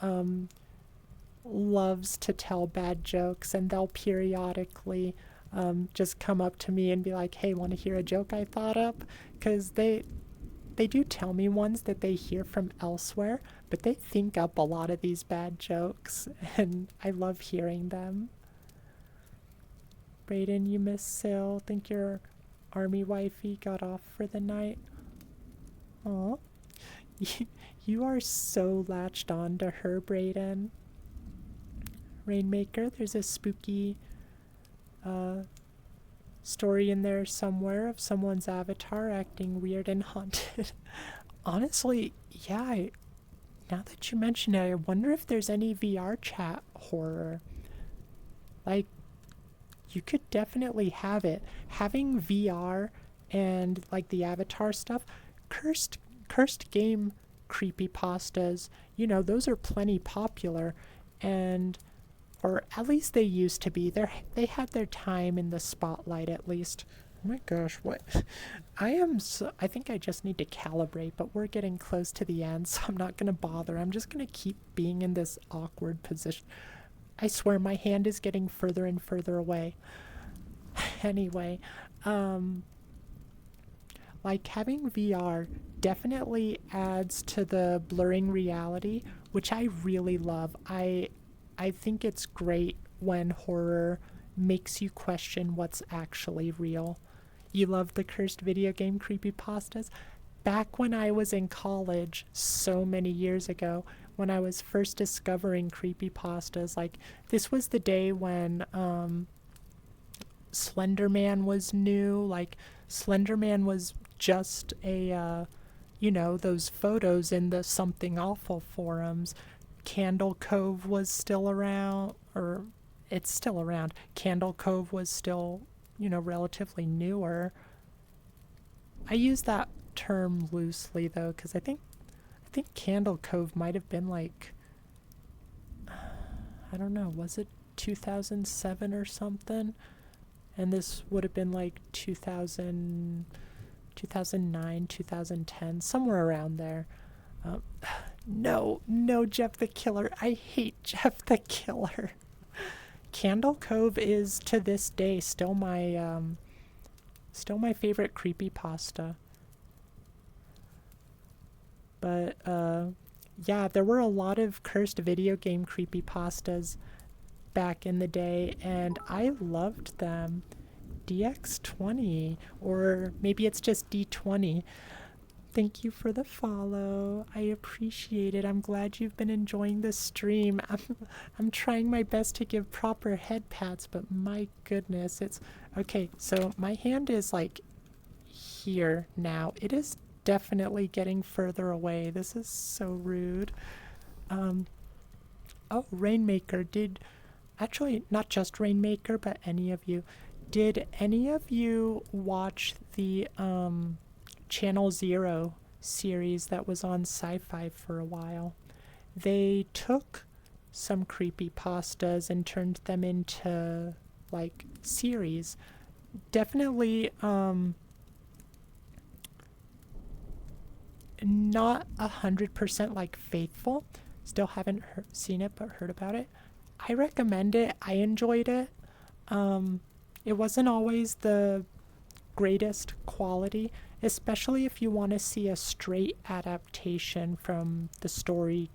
loves to tell bad jokes, and they'll periodically just come up to me and be like, "Hey, want to hear a joke I thought up?" Because they do tell me ones that they hear from elsewhere, but they think up a lot of these bad jokes, and I love hearing them. Brayden, you miss Sil. Think your army wifey got off for the night. Aw. You are so latched on to her, Brayden. Rainmaker, there's a spooky story in there somewhere of someone's avatar acting weird and haunted. Honestly, yeah, now that you mention it, I wonder if there's any VR chat horror. Like, you could definitely have it. Having VR and like the avatar stuff, cursed game creepypastas, those are plenty popular, and or at least they used to be. They had their time in the spotlight at least. Oh my gosh, what? I think I just need to calibrate, but we're getting close to the end, so I'm not going to bother. I'm just going to keep being in this awkward position. I swear my hand is getting further and further away. Anyway, like having VR definitely adds to the blurring reality, which I really love. I think it's great when horror makes you question what's actually real. You love the cursed video game creepypastas? Back when I was in college, so many years ago, when I was first discovering creepypastas, like this was the day when Slenderman was new. Like Slenderman was just those photos in the Something Awful forums. Candle Cove was still around, or it's still around. Candle Cove was still, relatively newer. I use that term loosely though, because I think Candle Cove might have been like, I don't know, was it 2007 or something? And this would have been like 2009, 2010, somewhere around there. No, Jeff the Killer. I hate Jeff the Killer. Candle Cove is to this day still my favorite creepypasta. But yeah, there were a lot of cursed video game creepypastas back in the day, and I loved them. DX20, or maybe it's just D20. Thank you for the follow. I appreciate it. I'm glad you've been enjoying the stream. I'm trying my best to give proper head pats, but my goodness, it's okay. So my hand is like here now. It is definitely getting further away. This is so rude. Oh, Rainmaker, actually not just Rainmaker, but any of you, did any of you watch the Channel Zero series that was on Sci-Fi for a while? They took some creepypastas and turned them into like series. Definitely not 100% like faithful. Still haven't seen it but heard about it. I recommend it. I enjoyed it. It wasn't always the greatest quality, especially if you want to see a straight adaptation from the story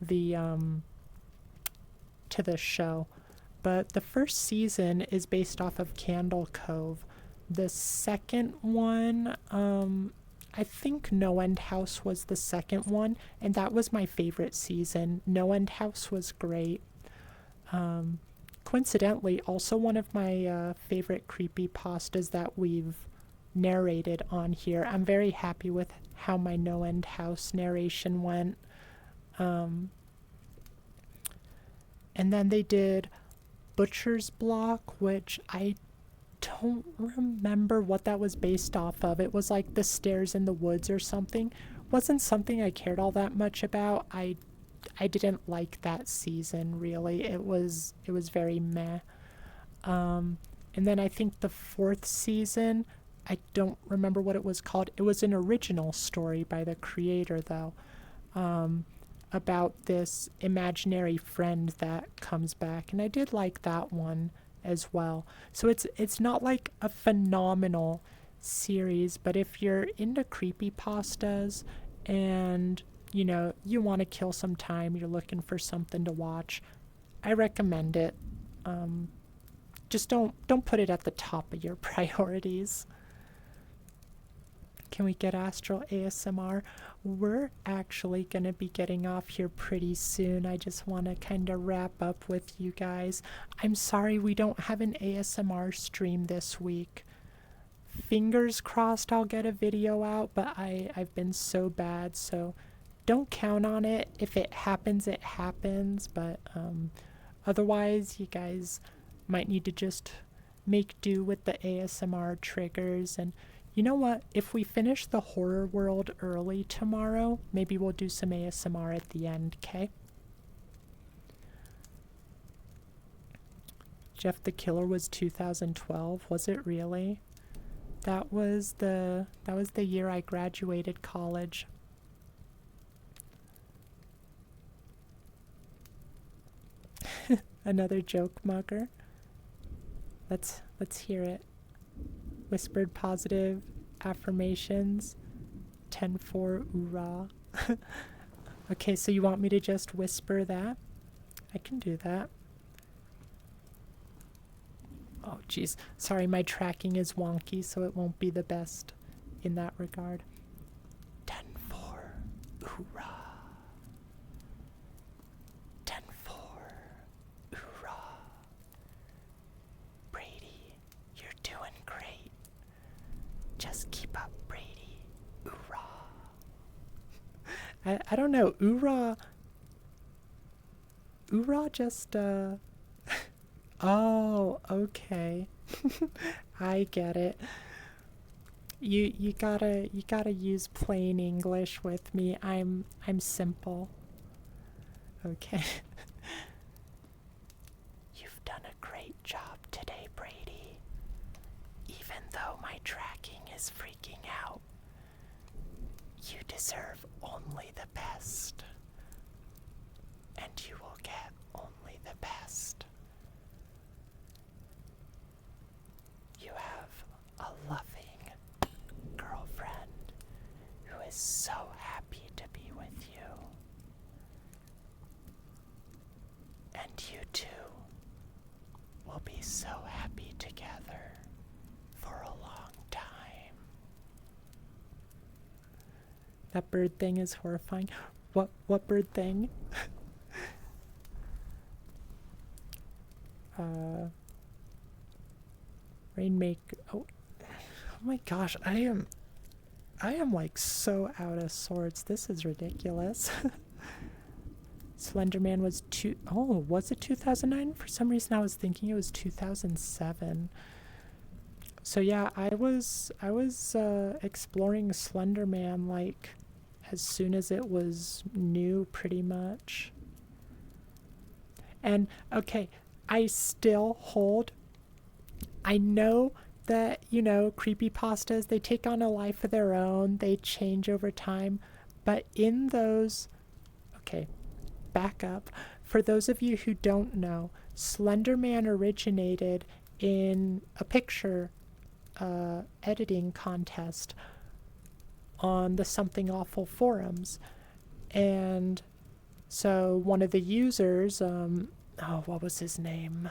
the to the show. But the first season is based off of Candle Cove. The second one, I think No End House was the second one, and that was my favorite season. No End House was great. Coincidentally, also one of my favorite creepypastas that we've narrated on here. I'm very happy with how my No End House narration went. And then they did Butcher's Block, which I don't remember what that was based off of. It was like The Stairs in the Woods or something. Wasn't something I cared all that much about. I didn't like that season really. It was very meh. And then I think the fourth season, I don't remember what it was called. It was an original story by the creator though. About this imaginary friend that comes back, and I did like that one as well. So it's not like a phenomenal series, but if you're into creepypastas and you want to kill some time, you're looking for something to watch, I recommend it. Just don't put it at the top of your priorities. Can we get Astral ASMR? We're actually going to be getting off here pretty soon. I just want to kind of wrap up with you guys. I'm sorry we don't have an ASMR stream this week. Fingers crossed I'll get a video out, but I've been so bad, so don't count on it. If it happens, it happens, but otherwise you guys might need to just make do with the ASMR triggers. And you know what? If we finish the horror world early tomorrow, maybe we'll do some ASMR at the end, okay? Jeff the Killer was 2012. Was it really? That was the year I graduated college. Another joke mugger. Let's hear it. Whispered positive affirmations. 10-4 oorah. Okay, so you want me to just whisper that? I can do that. Oh, geez. Sorry, my tracking is wonky, so it won't be the best in that regard. 10-4 oorah. 10-4 oorah. Brady, you're doing great. Just keep up, Brady. Oorah. I don't know. Oorah just, Oh, okay. I get it. You gotta use plain English with me. I'm simple. Okay. You've done a great job today, Brady. Even though my tracking is freaking out, you deserve only the best. And you will get only the best. You have a loving girlfriend who is so happy to be with you. And you two will be so happy together for a long time. That bird thing is horrifying. What bird thing? Rainmaker. Oh my gosh, I am like so out of sorts. This is ridiculous. Slenderman was was it 2009? For some reason I was thinking it was 2007. So yeah, I was exploring Slenderman like as soon as it was new, pretty much. And okay, I still hold. I know that, creepypastas, they take on a life of their own. They change over time. But in those... Okay, back up. For those of you who don't know, Slenderman originated in a picture editing contest on the Something Awful forums. And so one of the users, what was his name?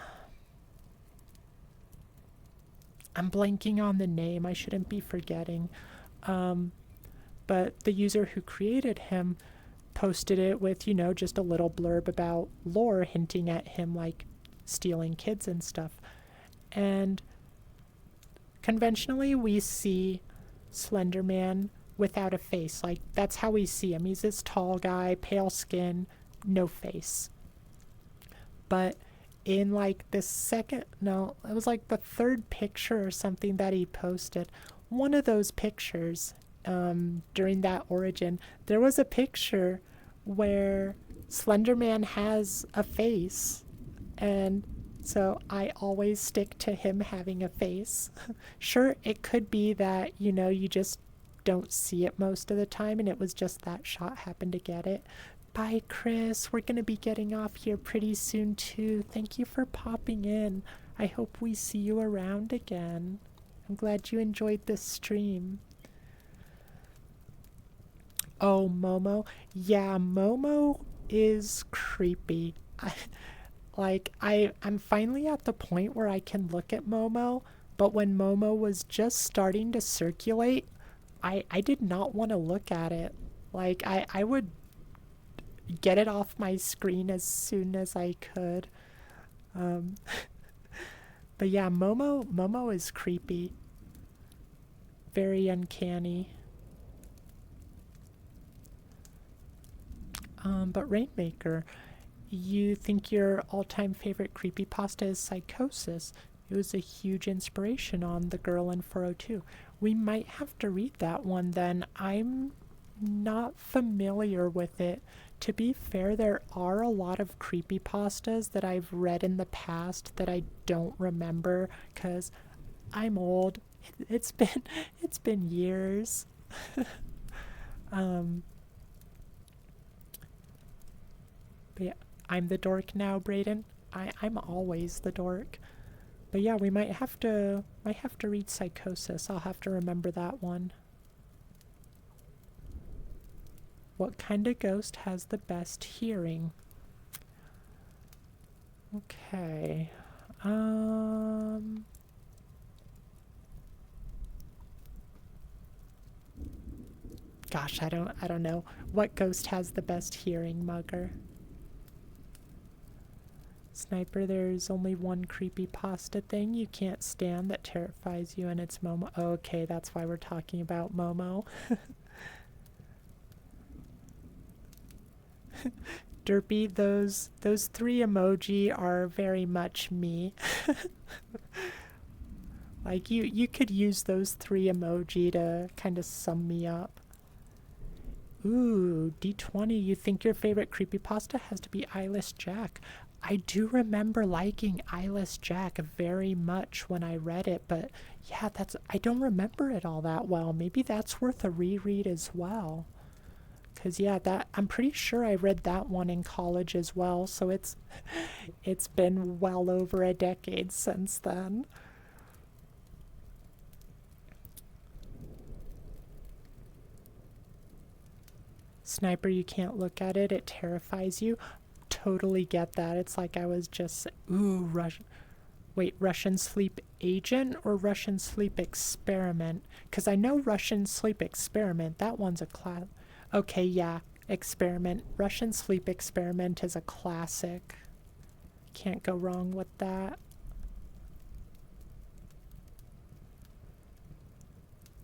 I'm blanking on the name. I shouldn't be forgetting. But the user who created him posted it with, just a little blurb about lore hinting at him, like, stealing kids and stuff. And conventionally, we see Slender Man without a face. Like, that's how we see him. He's this tall guy, pale skin, no face. But in, like, it was like the third picture or something that he posted. One of those pictures, during that origin, there was a picture where Slender Man has a face, and so I always stick to him having a face. Sure, it could be that, you just don't see it most of the time, and it was just that shot happened to get it. Bye, Chris. We're going to be getting off here pretty soon, too. Thank you for popping in. I hope we see you around again. I'm glad you enjoyed this stream. Oh, Momo. Yeah, Momo is creepy. I'm finally at the point where I can look at Momo, but when Momo was just starting to circulate, I did not want to look at it. Like, I would get it off my screen as soon as I could. But yeah, Momo is creepy. Very uncanny. But Rainmaker, you think your all-time favorite creepypasta is Psychosis. It was a huge inspiration on The Girl in 402. We might have to read that one then. I'm not familiar with it. To be fair, there are a lot of creepypastas that I've read in the past that I don't remember because I'm old. It's been years. But yeah, I'm the dork now, Brayden. I'm always the dork. But yeah, we might have to read Psychosis. I'll have to remember that one. What kind of ghost has the best hearing? Okay. Gosh, I don't know. What ghost has the best hearing, Mugger? Sniper, there's only one creepypasta thing you can't stand that terrifies you, and it's Momo. Oh, okay, that's why we're talking about Momo. Derpy, those three emoji are very much me. Like, you could use those three emoji to kind of sum me up. Ooh, D20, you think your favorite creepypasta has to be Eyeless Jack. I do remember liking Eyeless Jack very much when I read it, but yeah, I don't remember it all that well. Maybe that's worth a reread as well. Cause yeah, I'm pretty sure I read that one in college as well, so it's been well over a decade since then. Sniper, you can't look at it, it terrifies you. Totally get that. It's like I was just, ooh, Russian Sleep Agent or Russian Sleep Experiment? Because I know Russian Sleep Experiment, that one's a class. Okay, yeah, Experiment. Russian Sleep Experiment is a classic. Can't go wrong with that.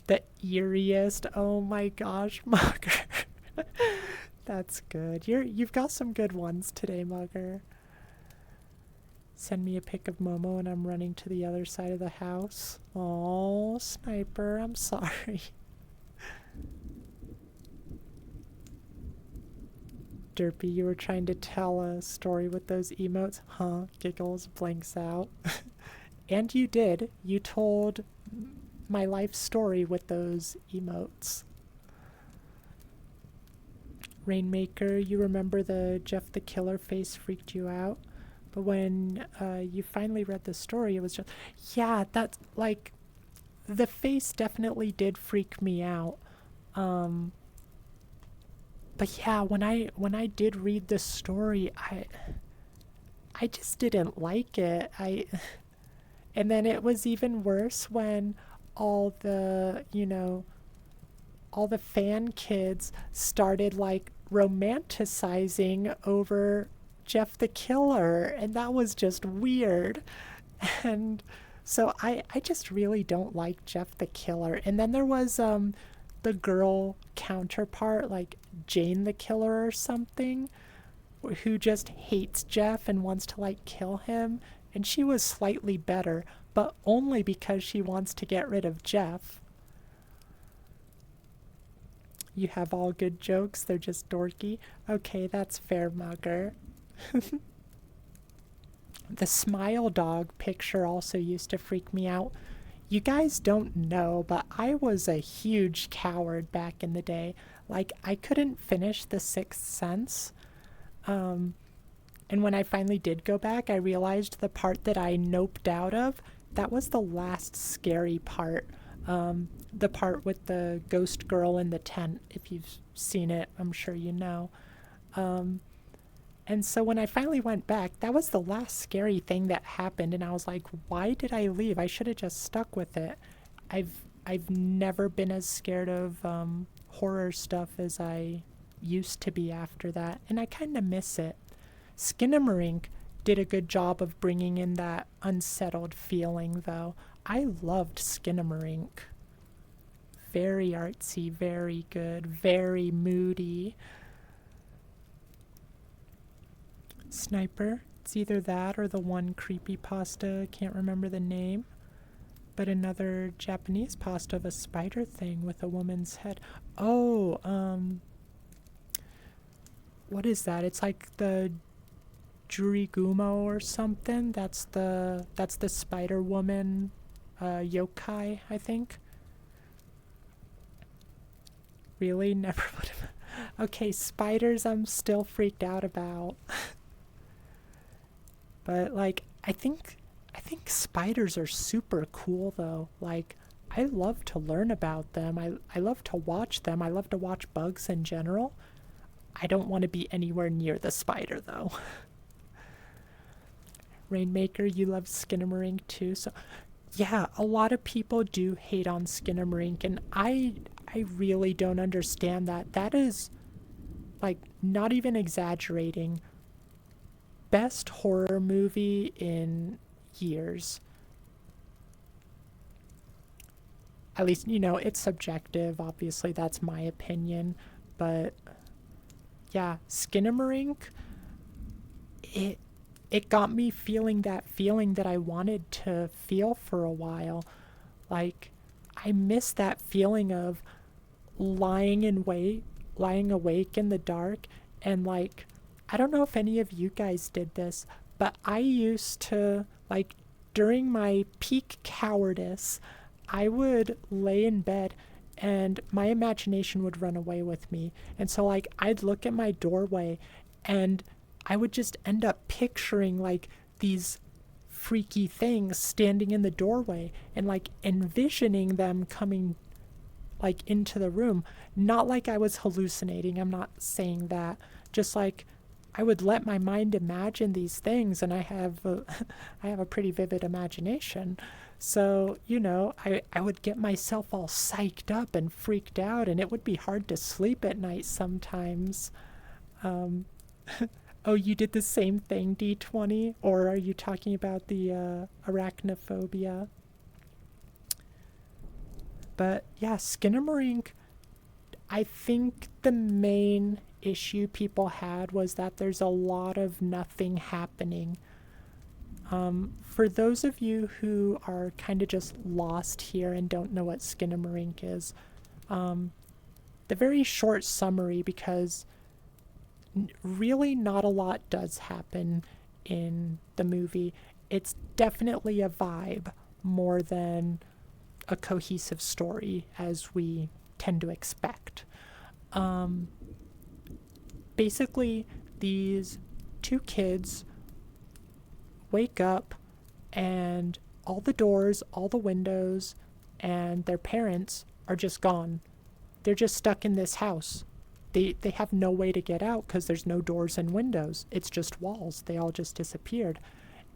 The eeriest, oh my gosh, Mugger. That's good. You've got some good ones today, Mugger. Send me a pic of Momo and I'm running to the other side of the house. Oh, Sniper, I'm sorry. Derpy, you were trying to tell a story with those emotes? Huh? Giggles, blanks out. And you did. You told my life story with those emotes. Rainmaker, you remember the Jeff the Killer face freaked you out? But when you finally read the story, it was just, yeah, that's like, the face definitely did freak me out. Um, but yeah, when I did read the story, I just didn't like it. And then it was even worse when all the, all the fan kids started like romanticizing over Jeff the Killer, and that was just weird. And so I just really don't like Jeff the Killer. And then there was the girl counterpart, like Jane the Killer or something, who just hates Jeff and wants to like kill him. And she was slightly better, but only because she wants to get rid of Jeff. You have all good jokes, they're just dorky. Okay, that's fair, Mugger. The smile dog picture also used to freak me out. You guys don't know, but I was a huge coward back in the day. Like, I couldn't finish The Sixth Sense. Um, and when I finally did go back, I realized the part that I noped out of, that was the last scary part. The part with the ghost girl in the tent. If you've seen it, I'm sure you know. Um, and so when I finally went back, that was the last scary thing that happened, and I was like, why did I leave? I should have just stuck with it. I've never been as scared of horror stuff as I used to be after that, and I kind of miss it. Skinamarink did a good job of bringing in that unsettled feeling, though. I loved Skinamarink. Very artsy, very good, very moody. Sniper, it's either that or the one creepypasta, can't remember the name, but another Japanese pasta of a spider thing with a woman's head. Oh, what is that? It's like the Jurigumo or something. That's the Spider Woman yokai, I think. Really? Never would have. Okay, spiders I'm still freaked out about. But like I think spiders are super cool though. Like I love to learn about them. I love to watch them. I love to watch bugs in general. I don't want to be anywhere near the spider though. Rainmaker, you love Skinamarink too. So yeah, a lot of people do hate on Skinamarink, and I really don't understand that. That is like not even exaggerating. Best horror movie in years. At least, it's subjective. Obviously, that's my opinion. But yeah, Skinamarink, it it got me feeling that I wanted to feel for a while. Like I miss that feeling of lying awake in the dark, and like I don't know if any of you guys did this, but I used to like during my peak cowardice, I would lay in bed and my imagination would run away with me. And so like I'd look at my doorway and I would just end up picturing like these freaky things standing in the doorway and like envisioning them coming like into the room. Not like I was hallucinating, I'm not saying that. Just like I would let my mind imagine these things, and I have I have a pretty vivid imagination. So, I would get myself all psyched up and freaked out, and it would be hard to sleep at night sometimes. Um, oh, you did the same thing, D20? Or are you talking about the arachnophobia? But yeah, Skinamarink, I think the main issue people had was that there's a lot of nothing happening. For those of you who are kind of just lost here and don't know what Skinamarink is, the very short summary, because really not a lot does happen in the movie. It's definitely a vibe more than a cohesive story as we tend to expect. Um, Basically, these two kids wake up and all the doors, all the windows, and their parents are just gone. They're just stuck in this house. They have no way to get out because there's no doors and windows. It's just walls. They all just disappeared.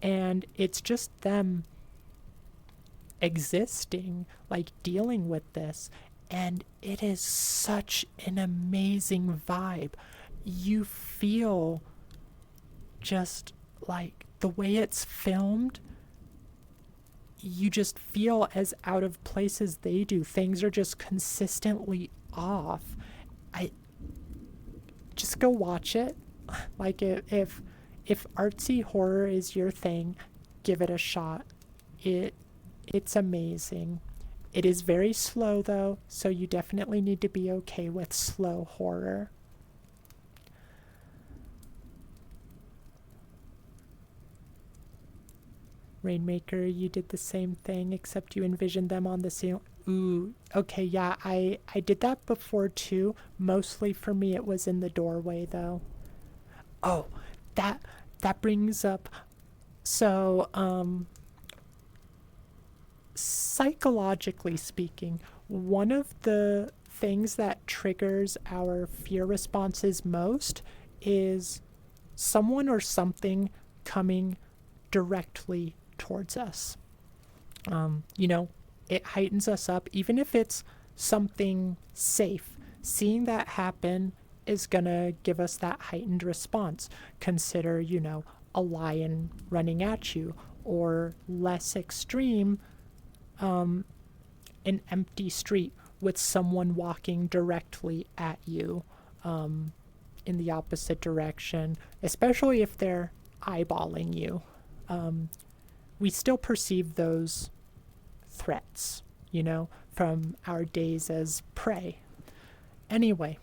And it's just them existing, like dealing with this. And it is such an amazing vibe. You feel just like the way it's filmed, you just feel as out of place as they do. Things are just consistently off. I just go watch it. Like if artsy horror is your thing, give it a shot. It's amazing. It is very slow though, so you definitely need to be okay with slow horror. Rainmaker, you did the same thing, except you envisioned them on the ceiling. Ooh, okay, yeah, I did that before too. Mostly for me, it was in the doorway though. Oh, that brings up. So, psychologically speaking, one of the things that triggers our fear responses most is someone or something coming directly towards us. It heightens us up, even if it's something safe. Seeing that happen is gonna give us that heightened response. Consider, a lion running at you, or less extreme, an empty street with someone walking directly at you, in the opposite direction, especially if they're eyeballing you. We still perceive those threats, from our days as prey. Anyway,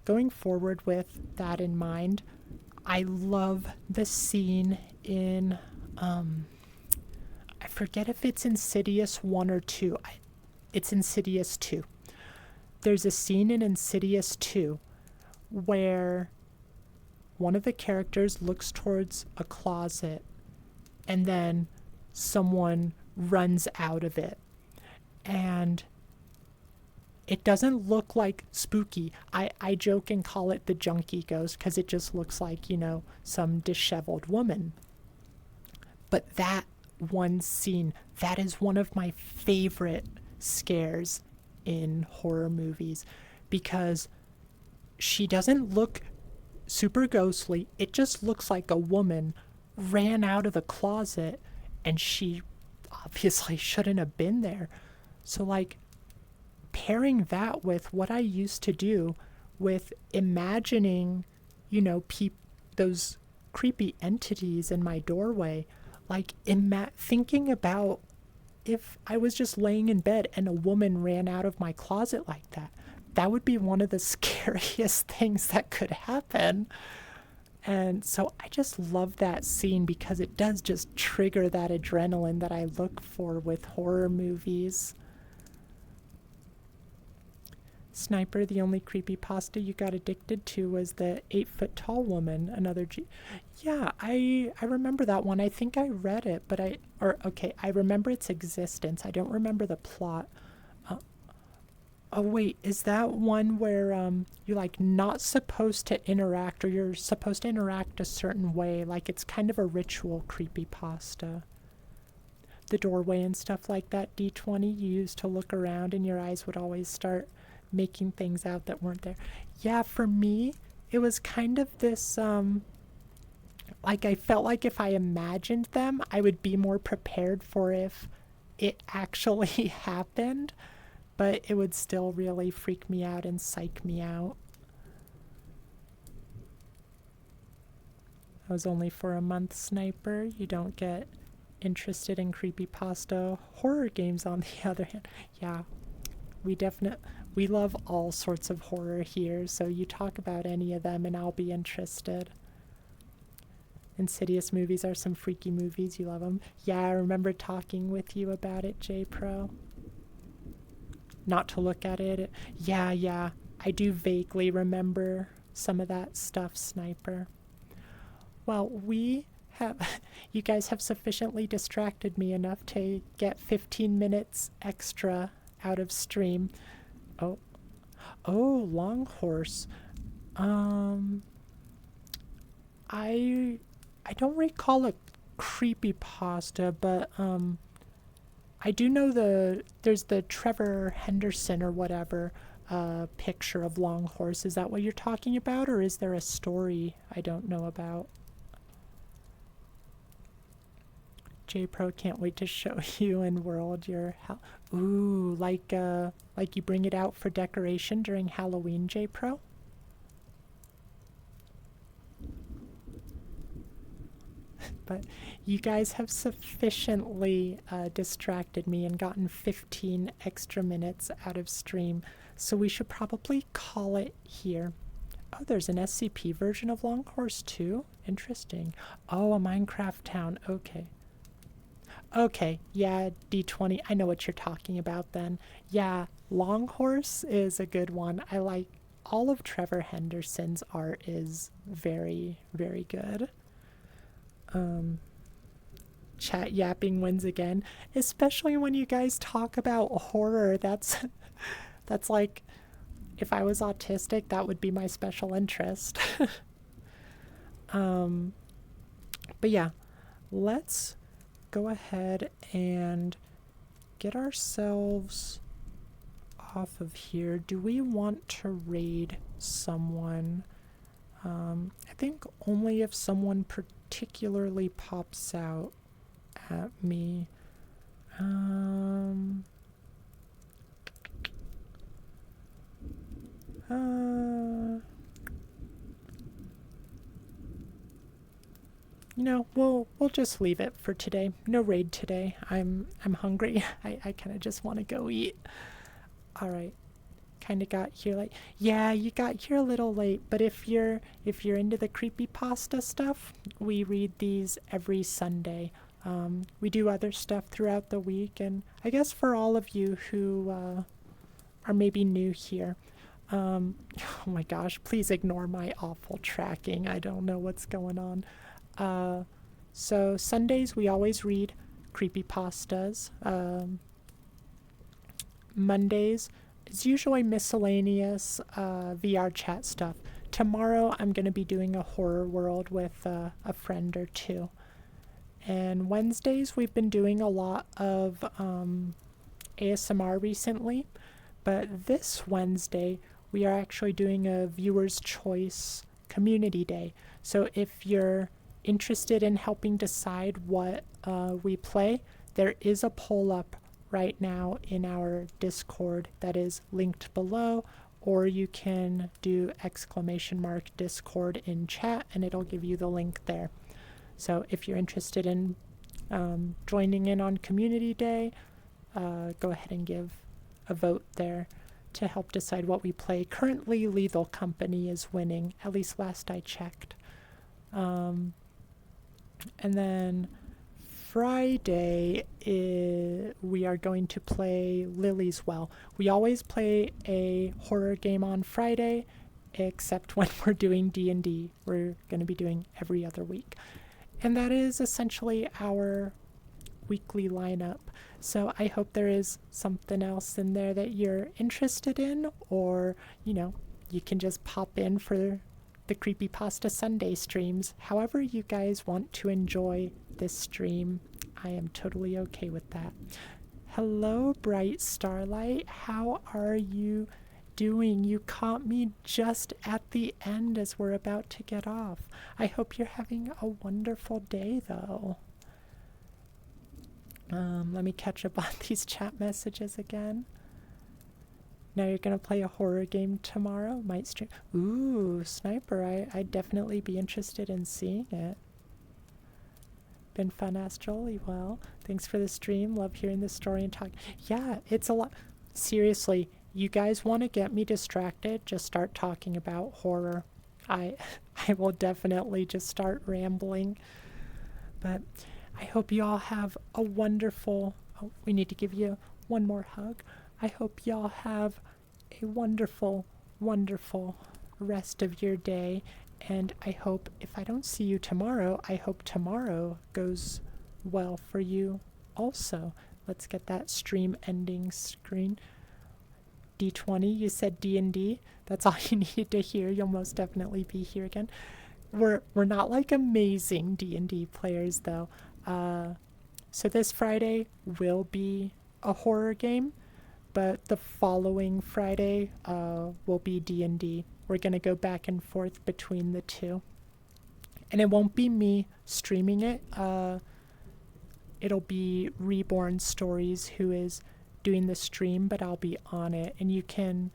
going forward with that in mind, I love the scene in, I forget if it's Insidious 1 or 2. It's Insidious 2. There's a scene in Insidious 2 where one of the characters looks towards a closet and then someone runs out of it. And it doesn't look like spooky. I joke and call it the junkie ghost because it just looks like, some disheveled woman. But that one scene, that is one of my favorite scares in horror movies because she doesn't look super ghostly. It just looks like a woman ran out of the closet and she obviously shouldn't have been there. So pairing that with what I used to do with imagining, those creepy entities in my doorway, thinking about if I was just laying in bed and a woman ran out of my closet like that, that would be one of the scariest things that could happen. And so I just love that scene because it does just trigger that adrenaline that I look for with horror movies. Sniper, the only creepypasta you got addicted to was the 8-foot-tall woman, another Yeah, I remember that one. I think I read it, but I remember its existence. I don't remember the plot. Oh wait, is that one where you're not supposed to interact, or you're supposed to interact a certain way? It's kind of a ritual creepypasta. The doorway and stuff like that, D20, you used to look around and your eyes would always start making things out that weren't there. Yeah, for me, it was kind of this, I felt like if I imagined them, I would be more prepared for if it actually happened, but it would still really freak me out and psych me out. I was only for a month, Sniper. You don't get interested in creepypasta horror games on the other hand. Yeah, we love all sorts of horror here, so you talk about any of them and I'll be interested. Insidious movies are some freaky movies. You love them. Yeah, I remember talking with you about it, J-Pro. Not to look at it. Yeah. I do vaguely remember some of that stuff, Sniper. Well, we have, you guys have sufficiently distracted me enough to get 15 minutes extra out of stream. Oh, oh, long horse. Um, I, I don't recall a creepypasta, but I do know there's the Trevor Henderson or whatever picture of long horse. Is that what you're talking about, or is there a story I don't know about? JPro can't wait to show you in World your ooh, like you bring it out for decoration during Halloween, JPro? But you guys have sufficiently distracted me and gotten 15 extra minutes out of stream, so we should probably call it here. Oh, there's an SCP version of Long Horse too? Interesting. Oh, a Minecraft town. Okay. Okay, yeah, D20. I know what you're talking about then. Yeah, Long Horse is a good one. I like all of Trevor Henderson's art is very, very good. Chat yapping wins again, especially when you guys talk about horror. That's like, if I was autistic, that would be my special interest. um, but yeah, let's go ahead and get ourselves off of here. Do we want to raid someone? I think only if someone particularly pops out at me. You know, we'll just leave it for today. No raid today. I'm hungry. I kind of just want to go eat. All right. Kind of got here late. Yeah, you got here a little late, but if you're into the creepypasta stuff, we read these every Sunday. We do other stuff throughout the week, and I guess for all of you who are maybe new here, oh my gosh, please ignore my awful tracking. I don't know what's going on. So Sundays we always read creepypastas. Mondays it's usually miscellaneous VR chat stuff. Tomorrow I'm going to be doing a horror world with a friend or two. And Wednesdays we've been doing a lot of ASMR recently. But this Wednesday we are actually doing a viewer's choice community day. So if you're interested in helping decide what we play, there is a poll up right now in our Discord that is linked below, or you can do !Discord in chat and it'll give you the link there. So if you're interested in joining in on community day, go ahead and give a vote there to help decide what we play. Currently Lethal Company is winning, at least last I checked. And then Friday, we are going to play Lily's Well. We always play a horror game on Friday, except when we're doing D&D. We're going to be doing every other week. And that is essentially our weekly lineup. So I hope there is something else in there that you're interested in, or, you know, you can just pop in for the Creepypasta Sunday streams. However you guys want to enjoy this stream, I am totally okay with that. Hello, Bright Starlight. How are you doing? You caught me just at the end as we're about to get off. I hope you're having a wonderful day, though. Let me catch up on these chat messages again. Now you're going to play a horror game tomorrow? Might stream. Ooh, Sniper. I'd definitely be interested in seeing it. Been fun, Astral. Well, thanks for the stream. Love hearing the story and talk. Yeah, it's a lot. Seriously, you guys want to get me distracted? Just start talking about horror. I will definitely just start rambling. But I hope you all have a wonderful... Oh, we need to give you one more hug. I hope y'all have a wonderful, wonderful rest of your day. And I hope if I don't see you tomorrow, I hope tomorrow goes well for you also. Let's get that stream ending screen. D20, you said D&D. That's all you need to hear. You'll most definitely be here again. We're not like amazing D&D players though. So this Friday will be a horror game, but the following Friday will be D&D. We're going to go back and forth between the two. And it won't be me streaming it. It'll be Reborn Stories who is doing the stream, but I'll be on it. And you can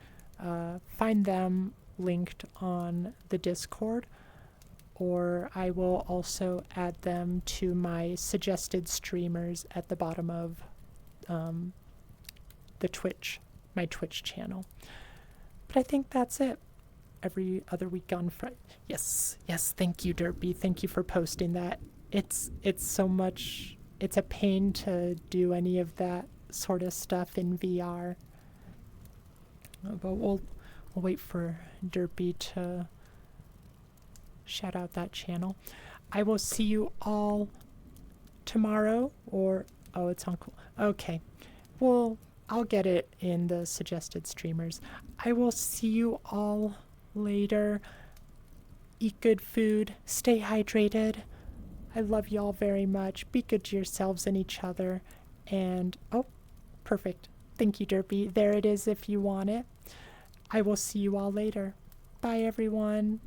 find them linked on the Discord, or I will also add them to my suggested streamers at the bottom of the Twitch, my Twitch channel. But I think that's it. Every other week on Friday. Yes, thank you, Derpy. Thank you for posting that. It's so much, it's a pain to do any of that sort of stuff in VR. But we'll wait for Derpy to shout out that channel. I will see you all tomorrow, or oh, it's on cool. Okay. Well, I'll get it in the suggested streamers. I will see you all later. Eat good food. Stay hydrated. I love y'all very much. Be good to yourselves and each other. And, oh, perfect. Thank you, Derpy. There it is if you want it. I will see you all later. Bye, everyone.